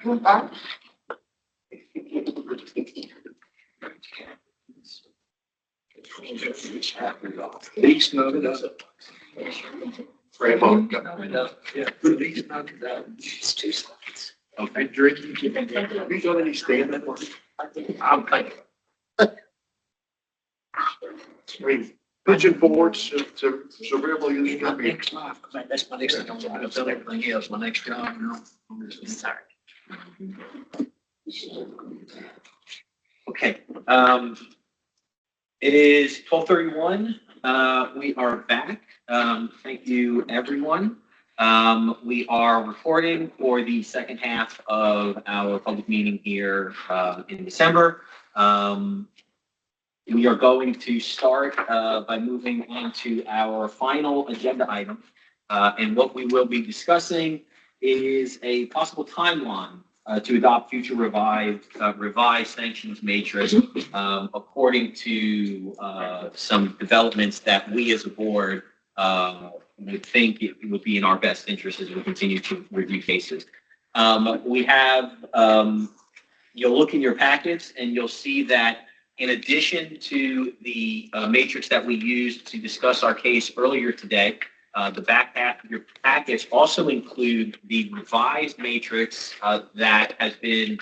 These noted up. Grandma got it up. Yeah, these noted up. It's 2 slides. Okay, drinking. You got any stand up? I'm thinking. I mean, pigeon boards to cerebral use can be. Next life, that's my next thing. I'm going to tell everything else, my next job, you know. Sorry. Okay, it is 12:31. We are back. Thank you, everyone. We are recording for the second half of our public meeting here in December. We are going to start by moving on to our final agenda item. And what we will be discussing is a possible timeline to adopt future revised sanctions matrix according to some developments that we as a board would think it would be in our best interest as we continue to review cases. We have, you'll look in your packets and you'll see that in addition to the matrix that we used to discuss our case earlier today, the back half of your packets also include the revised matrix that has been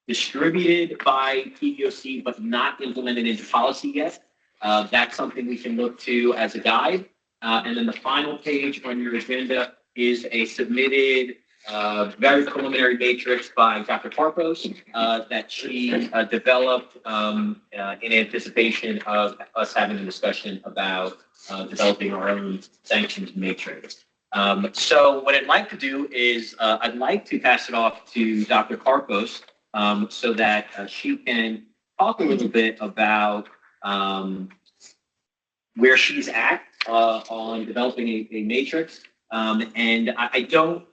distributed by PBOC but not implemented into policy yet. That's something we can look to as a guide. And then the final page on your agenda is a submitted very preliminary matrix by Dr. Karpos that she developed in anticipation of us having a discussion about developing our own sanctions matrix. So what I'd like to do is I'd like to pass it off to Dr. Karpos so that she can talk a little bit about where she's at on developing a matrix. And I don't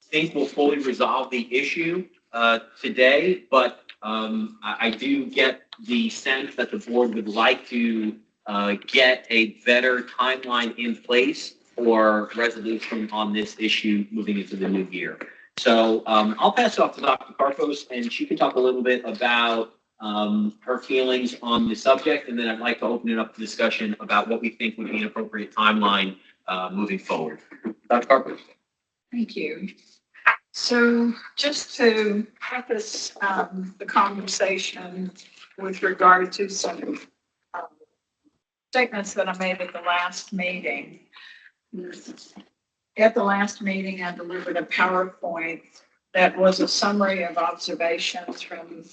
think we'll fully resolve the issue today, but I do get the sense that the board would like to get a better timeline in place for resolution on this issue moving into the new year. So I'll pass it off to Dr. Karpos, and she can talk a little bit about her feelings on the subject, and then I'd like to open it up to discussion about what we think would be an appropriate timeline moving forward. Dr. Karpos. Thank you. So just to preface the conversation with regard to some statements that I made at the last meeting. At the last meeting, I delivered a PowerPoint that was a summary of observations from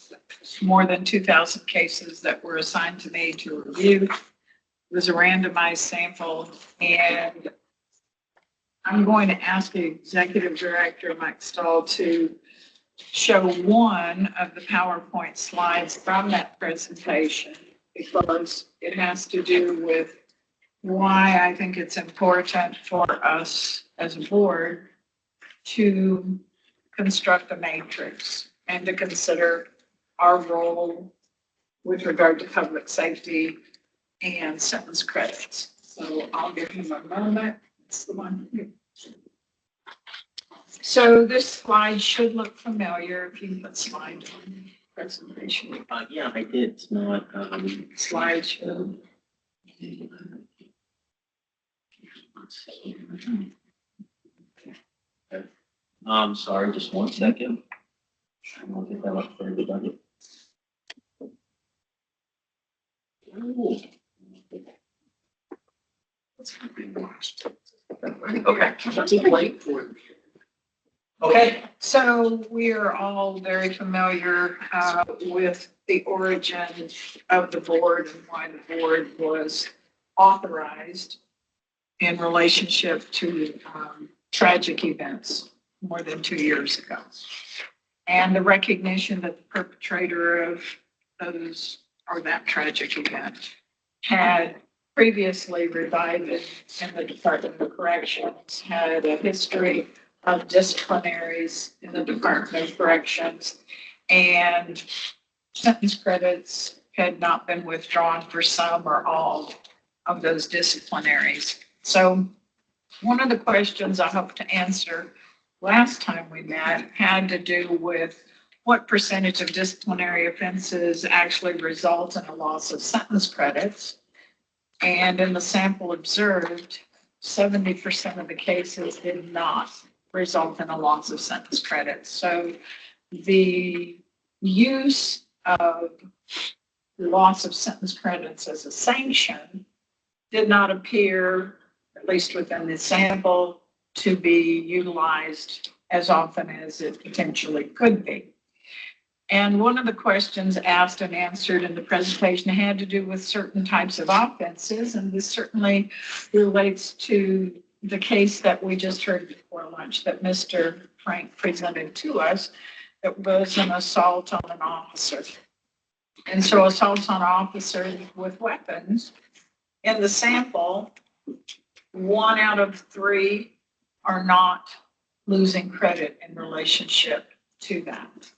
more than 2,000 cases that were assigned to me to review. It was a randomized sample, and I'm going to ask the Executive Director, Mike Stahl, to show one of the PowerPoint slides from that presentation because it has to do with why I think it's important for us as a board to construct a matrix and to consider our role with regard to public safety and sentence credits. So I'll give him a moment. It's the one here. So this slide should look familiar if you put slide on the presentation. Yeah, I did. It's not. Slide should. I'm sorry, just 1 second. I'll get that up for everybody. Ooh. Okay. Okay. So we are all very familiar with the origin of the board and why the board was authorized in relationship to tragic events more than 2 years ago. And the recognition that the perpetrator of those or that tragic event had previously resided in the Department of Corrections, had a history of disciplinaries in the Department of Corrections, and sentence credits had not been withdrawn for some or all of those disciplinaries. So one of the questions I hope to answer last time we met had to do with what percentage of disciplinary offenses actually result in a loss of sentence credits. And in the sample observed, 70% of the cases did not result in a loss of sentence credits. So the use of loss of sentence credits as a sanction did not appear, at least within the sample, to be utilized as often as it potentially could be. And one of the questions asked and answered in the presentation had to do with certain types of offenses, and this certainly relates to the case that we just heard before lunch that Mr. Frank presented to us. It was an assault on an officer. And so assaults on officers with weapons, in the sample, 1 out of 3 are not losing credit in relationship to that.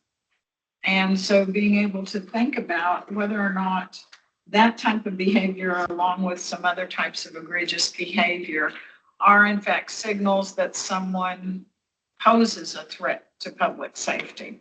And so being able to think about whether or not that type of behavior, along with some other types of egregious behavior, are in fact signals that someone poses a threat to public safety.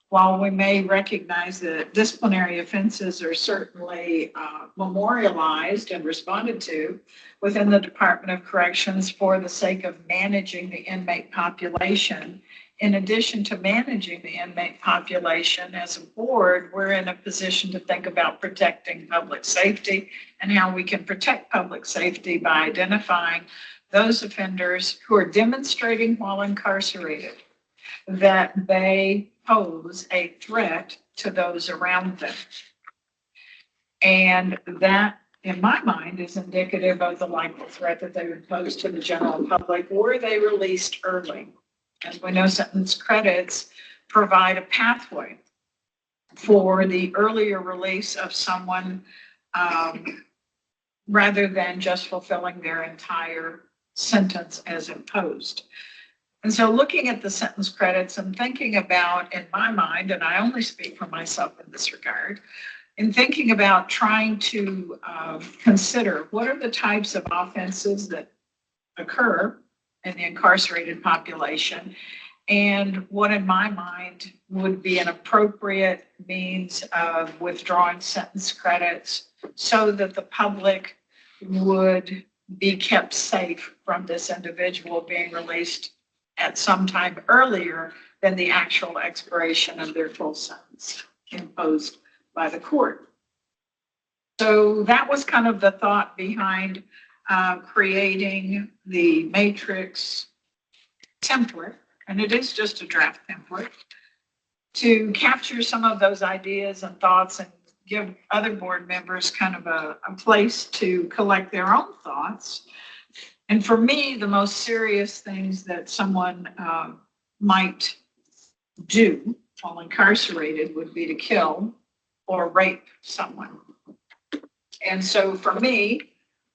While we may recognize that disciplinary offenses are certainly memorialized and responded to within the Department of Corrections for the sake of managing the inmate population, in addition to managing the inmate population, as a board, we're in a position to think about protecting public safety and how we can protect public safety by identifying those offenders who are demonstrating while incarcerated that they pose a threat to those around them. And that, in my mind, is indicative of the likely threat that they would pose to the general public were they released early. As we know, sentence credits provide a pathway for the earlier release of someone rather than just fulfilling their entire sentence as imposed. And so looking at the sentence credits and thinking about, in my mind, and I only speak for myself in this regard, in thinking about trying to consider what are the types of offenses that occur in the incarcerated population, and what in my mind would be an appropriate means of withdrawing sentence credits so that the public would be kept safe from this individual being released at some time earlier than the actual expiration of their full sentence imposed by the court. So that was kind of the thought behind creating the matrix template, and it is just a draft template, to capture some of those ideas and thoughts and give other board members kind of a place to collect their own thoughts. And for me, the most serious things that someone might do while incarcerated would be to kill or rape someone. And so for me,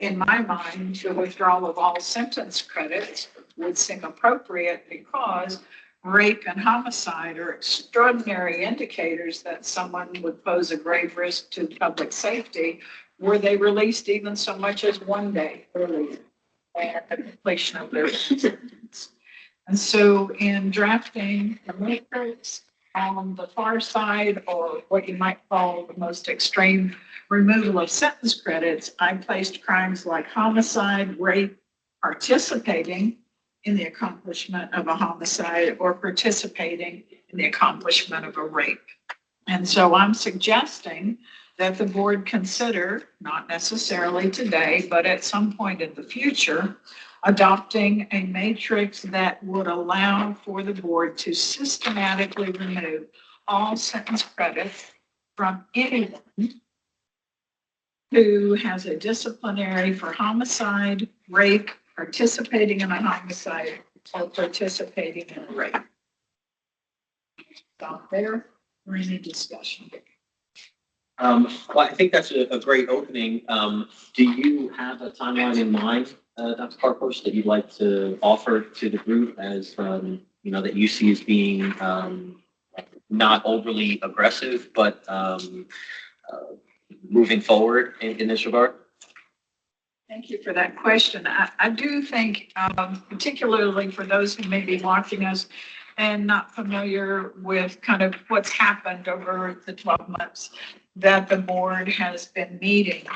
in my mind, the withdrawal of all sentence credits would seem appropriate because rape and homicide are extraordinary indicators that someone would pose a grave risk to public safety were they released even so much as 1 day earlier at the completion of their sentence. And so in drafting the matrix on the far side, or what you might call the most extreme removal of sentence credits, I placed crimes like homicide, rape, participating in the accomplishment of a homicide, or participating in the accomplishment of a rape. And so I'm suggesting that the board consider, not necessarily today, but at some point in the future, adopting a matrix that would allow for the board to systematically remove all sentence credits from anyone who has a disciplinary for homicide, rape, participating in a homicide, or participating in a rape. Stop there for any discussion. Well, I think that's a great opening. Do you have a timeline in mind, Dr. Karpos, that you'd like to offer to the group as, that you see as being not overly aggressive, but moving forward in this regard? Thank you for that question. I do think, particularly for those who may be watching us and not familiar with kind of what's happened over the 12 months that the board has been meeting.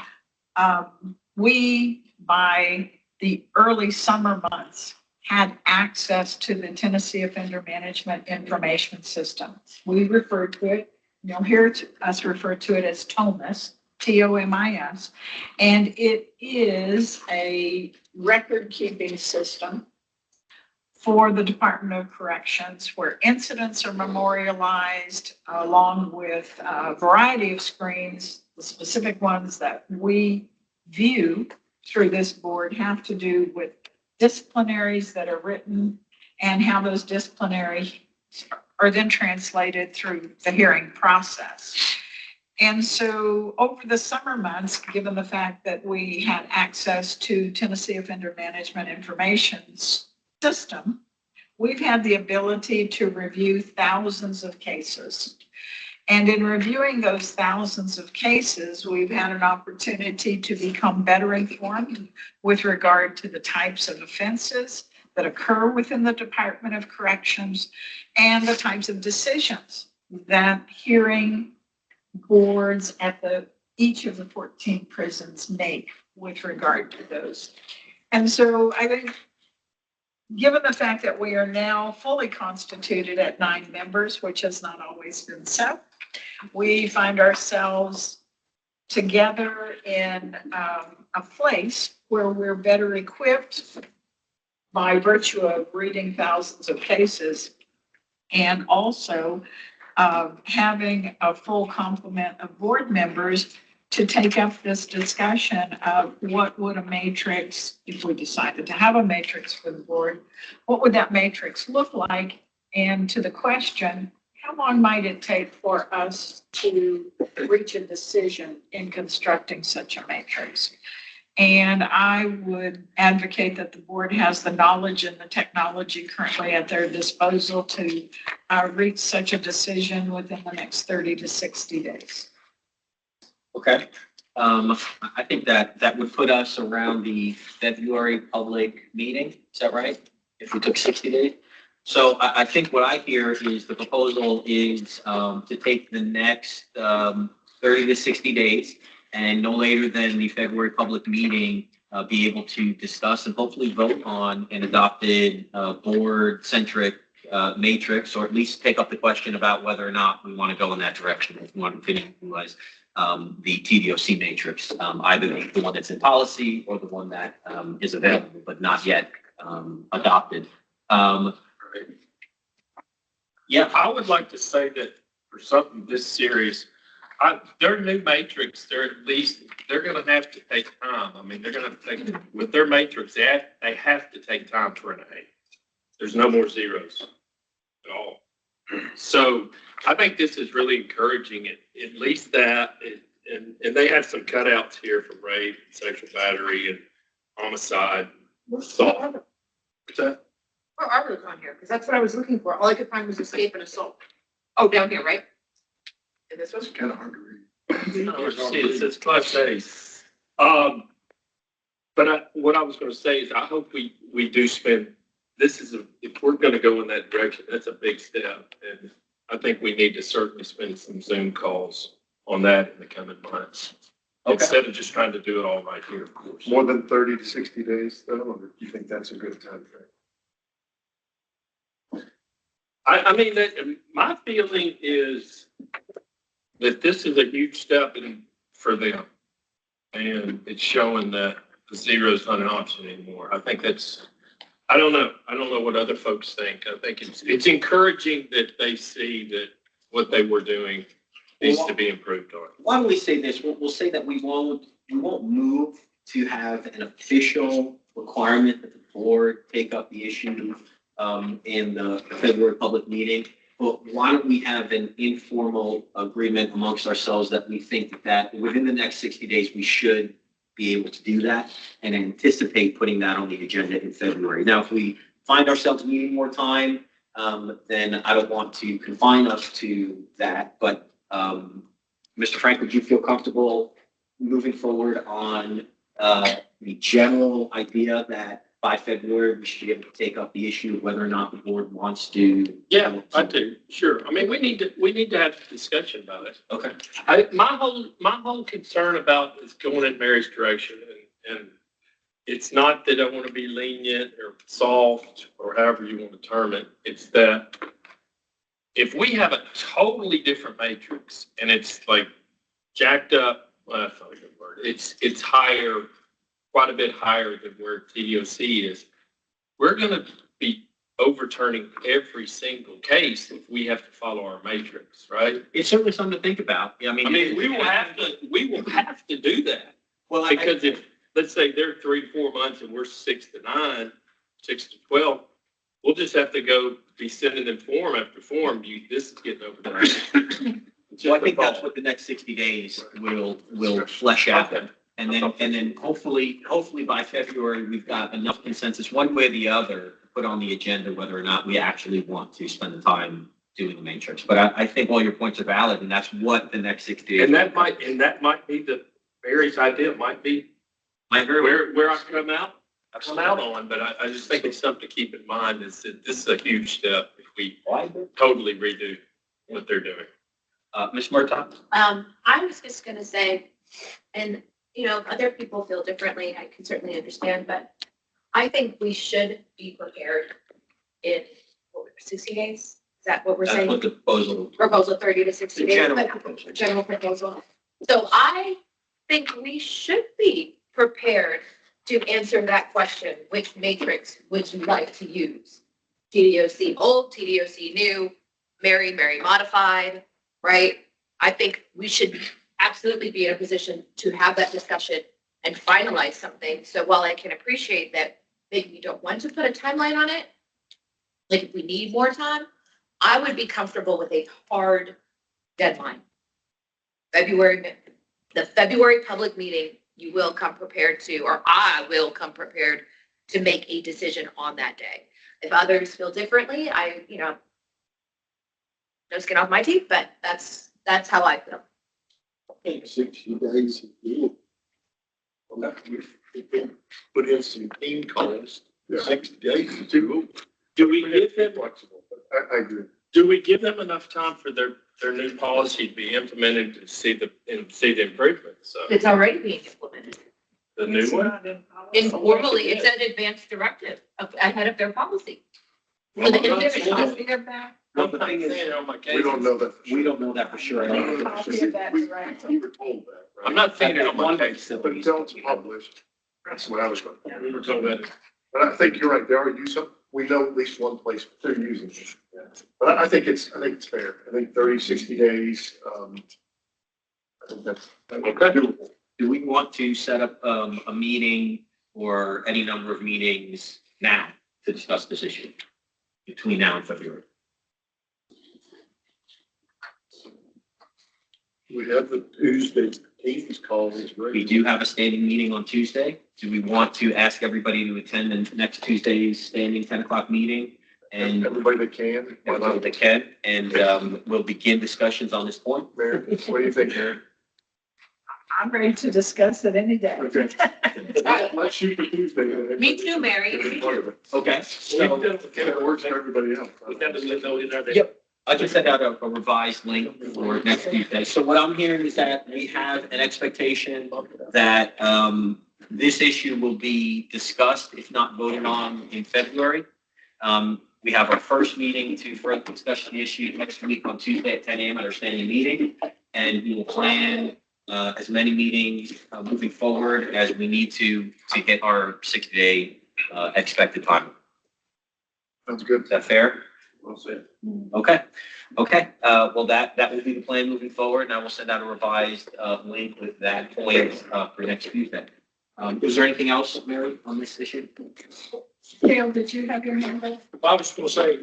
We, by the early summer months, had access to the Tennessee Offender Management Information System. We refer to it, you'll hear us refer to it as TOMIS, TOMIS, and it is a record-keeping system for the Department of Corrections where incidents are memorialized along with a variety of screens. The specific ones that we view through this board have to do with disciplinaries that are written and how those disciplinaries are then translated through the hearing process. And so over the summer months, given the fact that we had access to Tennessee Offender Management Information System, we've had the ability to review thousands of cases. And in reviewing those thousands of cases, we've had an opportunity to become better informed with regard to the types of offenses that occur within the Department of Corrections and the types of decisions that hearing boards at each of the 14 prisons make with regard to those. And so I think, given the fact that we are now fully constituted at 9 members, which has not always been so, we find ourselves together in a place where we're better equipped by virtue of reading thousands of cases and also having a full complement of board members to take up this discussion of what would a matrix, if we decided to have a matrix for the board, what would that matrix look like? And to the question, how long might it take for us to reach a decision in constructing such a matrix? And I would advocate that the board has the knowledge and the technology currently at their disposal to reach such a decision within the next 30 to 60 days. Okay. I think that would put us around the February public meeting. Is that right? If we took 60 days? So I think what I hear is the proposal is to take the next 30 to 60 days and no later than the February public meeting, be able to discuss and hopefully vote on an adopted board-centric matrix, or at least take up the question about whether or not we want to go in that direction. If we want to continue to utilize the TDOC matrix, either the one that's in policy or the one that is available but not yet adopted. Yeah, I would like to say that for something this serious, their new matrix, they're going to have to take time. I mean, they're going to take, with their matrix, they have to take time to renovate. There's no more zeros at all. So I think this is really encouraging it, at least that, and they have some cutouts here from rape, sexual battery, and homicide. What's What's that? Where are those on here? Because that's what I was looking for. All I could find was escape and assault. Oh, down here, right? And this was Kind of hard to read. It's class A. But what I was going to say is I hope we do spend, if we're going to go in that direction, that's a big step. And I think we need to certainly spend some Zoom calls on that in the coming months. Okay. Instead of just trying to do it all right here, of course. More than 30 to 60 days though, or do you think that's a good time frame? I mean, my feeling is that this is a huge step for them. And it's showing that the zero is not an option anymore. I think I don't know. I don't know what other folks think. I think it's encouraging that they see that what they were doing needs to be improved on. Why don't we say this? We'll say that we won't move to have an official requirement that the board take up the issue in the February public meeting. But why don't we have an informal agreement amongst ourselves that we think that within the next 60 days, we should be able to do that and anticipate putting that on the agenda in February. Now, if we find ourselves needing more time, then I don't want to confine us to that. But Mr. Frank, would you feel comfortable moving forward on the general idea that by February, we should be able to take up the issue of whether or not the board wants to. Yeah, I do, sure. I mean, we need to have a discussion about it. Okay. My whole concern about is going in Mary's direction, and it's not that I want to be lenient or soft or however you want to term it. It's that if we have a totally different matrix and it's like jacked up, well, that's not a good word. It's higher, quite a bit higher than where TDOC is. We're going to be overturning every single case if we have to follow our matrix, right? It's certainly something to think about. I mean, We will have to do that. well, Because if, let's say they're 3 to 4 months and we're 6 to 9, 6 to 12, we'll just have to go be sending them form after form. This is getting overdone. so I think that's what the next 60 days will flesh out. Okay. And then hopefully by February, we've got enough consensus one way or the other to put on the agenda whether or not we actually want to spend the time doing the matrix. But I think all your points are valid, and that's what the next 60 days. And that might be Mary's idea, might be where I come out on, but I just think it's something to keep in mind is that this is a huge step if we totally redo what they're doing. Ms. Murtaugh? I was just gonna say, and, other people feel differently, I can certainly understand, but I think we should be prepared in 60 days. Is that what we're That's saying? what the Proposal 30 to 60 the days. general but- proposal. General proposal. So I think we should be prepared to answer that question. Which matrix would you like to use? TDOC old, TDOC new, Mary modified, right? I think we should absolutely be in a position to have that discussion and finalize something. So while I can appreciate that maybe we don't want to put a timeline on it, like if we need more time, I would be comfortable with a hard deadline. The February public meeting, you will come prepared to, or I will come prepared to make a decision on that day. If others feel differently, no skin off my teeth, but that's how I feel. 60 days. Put in some team calls, 60 days too. Do we give them, Flexible, but I agree. do we give them enough time for their new policy to be implemented to see the improvements? So It's already being implemented. the new one? Informally, it's an advanced directive ahead of their policy. Well, So I'm not they're saying- copy of that. Well, the thing is, saying on my We don't case. know that. we don't know that for sure. I don't know. Copy of that We direct. were told that, right? I'm not saying it on my One case. But until it's published, that's what I was going. We were told that. But I think you're right. They are using, we know at least one place they're using it. But I think it's fair. I think 30, 60 days, I think that's doable. Do we want to set up a meeting or any number of meetings now to discuss this issue between now and February? We have the Tuesday teams call is We ready. do have a standing meeting on Tuesday. Do we want to ask everybody to attend the next Tuesday's standing 10 o'clock meeting? And Everybody that can. Why everybody not? that can, and we'll begin discussions on this point. Mayor, what do you think, Mayor? I'm ready to discuss it any day. Okay. Let's shoot for Tuesday. then. Me too, Mary. Whatever. Okay, so It works for everybody else. We got to let know in there that- Yep. I just sent out a revised link for next Tuesday. So what I'm hearing is that we have an expectation that this issue will be discussed, if not voted on, in February. We have our first meeting to further discuss the issue next week on Tuesday at 10 a.m. at our standing meeting. And we will plan as many meetings moving forward as we need to hit our 60-day expected time. Sounds good. Is that fair? Well said. Okay. Well, that will be the plan moving forward, and I will send out a revised link with that point for next Tuesday. Is there anything else, Mary, on this issue? Gail, did you have your hand up? I was going to say,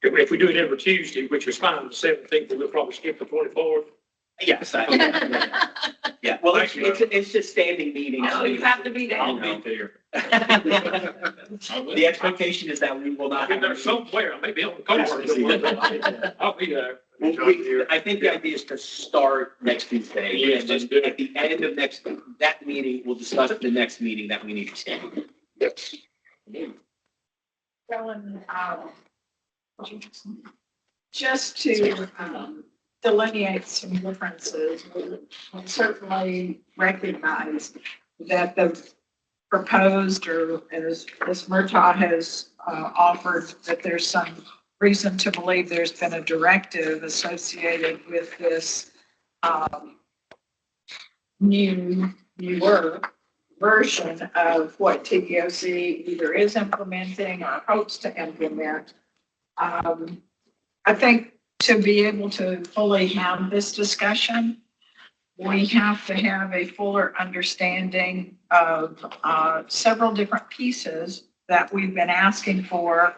if we do it every Tuesday, which is fine, the 17th, we'll probably skip the 24th. Yes. Yeah, well, it's just standing meeting. Oh, you have to be there. I'll be there. The expectation is that we will not. I'll be there somewhere, maybe on the course. I'll be there. I think the idea is to start next Tuesday. Yes, And let's then do it. at the end of that meeting, we'll discuss the next meeting that we need to schedule. Yes. Ellen, just to delineate some differences, we certainly recognize that the proposed, or as Murtaugh has offered, that there's some reason to believe there's been a directive associated with this newer version of what TEOC either is implementing or hopes to implement. I think to be able to fully have this discussion, we have to have a fuller understanding of several different pieces that we've been asking for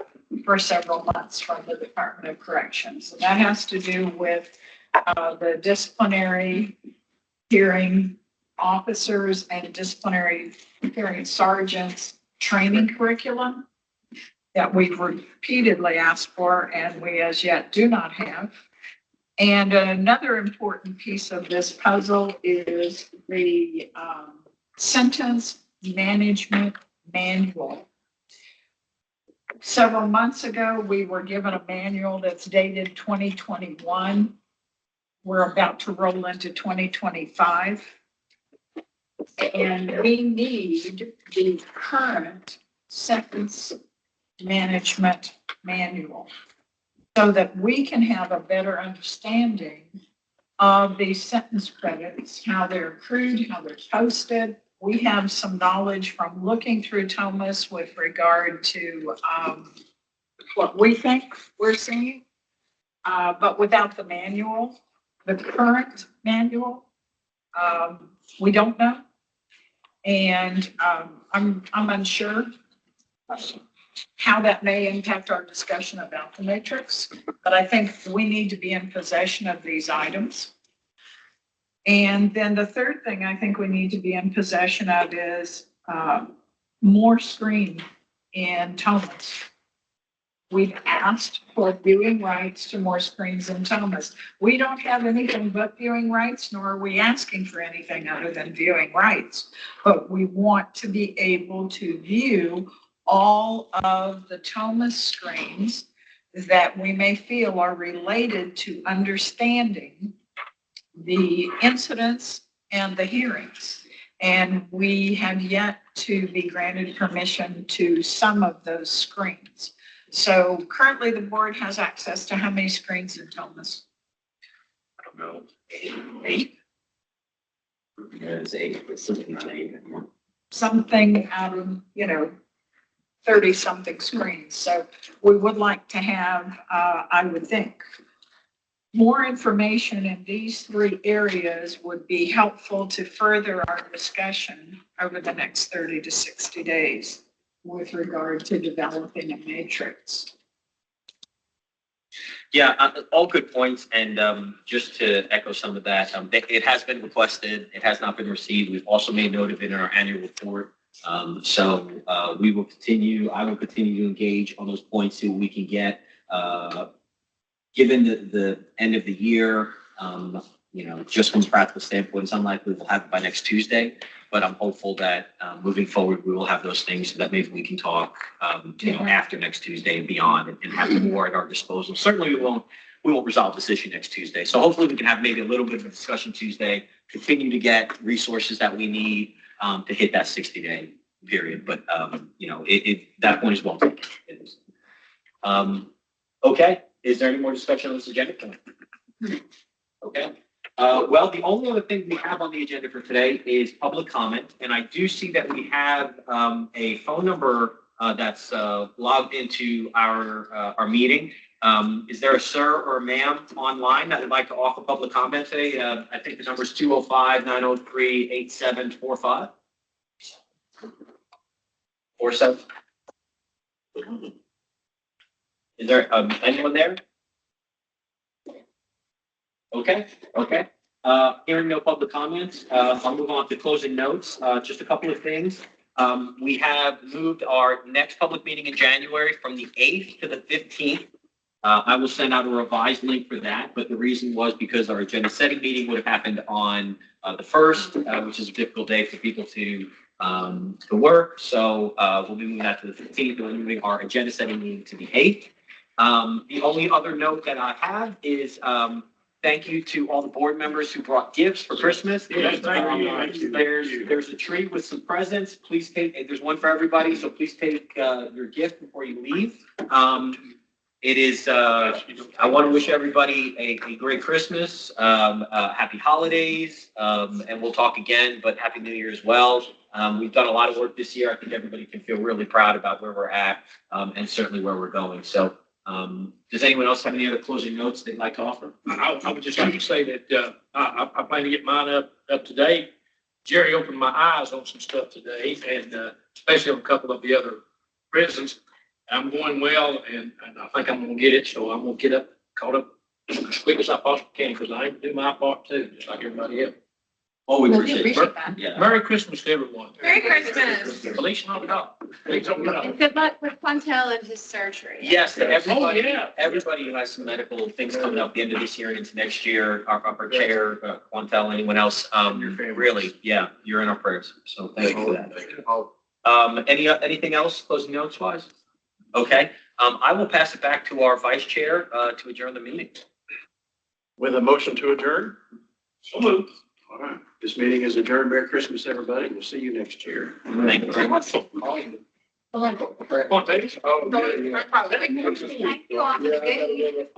several months from the Department of Corrections. And that has to do with the disciplinary hearing officers and disciplinary hearing sergeants training curriculum that we've repeatedly asked for and we as yet do not have. And another important piece of this puzzle is the sentence management manual. Several months ago, we were given a manual that's dated 2021. We're about to roll into 2025. And we need the current sentence management manual so that we can have a better understanding of these sentence credits, how they're accrued, how they're posted. We have some knowledge from looking through Thomas with regard to what we think we're seeing, but without the manual, the current manual, we don't know. And I'm unsure how that may impact our discussion about the matrix, but I think we need to be in possession of these items. And then the third thing I think we need to be in possession of is more screen in Thomas. We've asked for viewing rights to more screens in Thomas. We don't have anything but viewing rights, nor are we asking for anything other than viewing rights. But we want to be able to view all of the Thomas screens that we may feel are related to understanding the incidents and the hearings. And we have yet to be granted permission to some of those screens. So currently the board has access to how many screens in Thomas? I don't know. 8. There's 8, but something not 8. Something out of, 30 something screens. So we would like to have, I would think, more information in these 3 areas would be helpful to further our discussion over the next 30 to 60 days with regard to developing a matrix. Yeah, all good points. And just to echo some of that, it has been requested. It has not been received. We've also made note of it in our annual report. So we will continue. I will continue to engage on those points so we can get, given the end of the year, just from a practical standpoint, it's unlikely we'll have it by next Tuesday. But I'm hopeful that moving forward, we will have those things so that maybe we can talk, after next Tuesday and beyond and have more at our disposal. Certainly, we won't resolve this issue next Tuesday. So hopefully we can have maybe a little bit of a discussion Tuesday, continue to get resources that we need to hit that 60-day period. But, that point is well taken. It is. Okay. Is there any more discussion on this agenda? Okay. Well, the only other thing we have on the agenda for today is public comment. And I do see that we have a phone number that's logged into our meeting. Is there a sir or a ma'am online that would like to offer public comment today? I think the number is 205-903-8745. 47. Is there anyone there? Okay. Hearing no public comments, I'll move on to closing notes. Just a couple of things. We have moved our next public meeting in January from the 8th to the 15th. I will send out a revised link for that, but the reason was because our agenda setting meeting would have happened on the 1st, which is a difficult day for people to work. So we'll be moving that to the 15th, and we're moving our agenda setting meeting to the 8th. The only other note that I have is thank you to all the board members who brought gifts for Christmas. Yes, thank you. There's a tree with some presents. Please take, there's one for everybody, so please take your gift before you leave. It is, I want to wish everybody a great Christmas, happy holidays, and we'll talk again, but happy New Year as well. We've done a lot of work this year. I think everybody can feel really proud about where we're at, and certainly where we're going. So, does anyone else have any other closing notes they'd like to offer? I would just like to say that, I plan to get mine up to date. Jerry opened my eyes on some stuff today, and, especially on a couple of the other prisons. I'm going well, and I think I'm gonna get it, so I'm gonna get caught up as quick as I possibly can, because I ain't do my part too, just like everybody else. Oh, we Well, we appreciate it. appreciate that. Yeah. Merry Christmas to everyone. Merry Christmas. Felicia on the dog. Felicia on the dog. And good luck with Quantel and his surgery. Yes, to everybody, Oh, yeah. everybody who has some medical things coming up at the end of this year and into next year, our chair, Quantel, anyone else, really, yeah, you're in our prayers. So thank you for that. Anything else, closing notes wise? Okay, I will pass it back to our vice chair, to adjourn the meeting. With a motion to adjourn? So moved. All right. This meeting is adjourned. Merry Christmas, everybody. We'll see you next year. Thank you very much. Come on, baby. Thank you all for the good.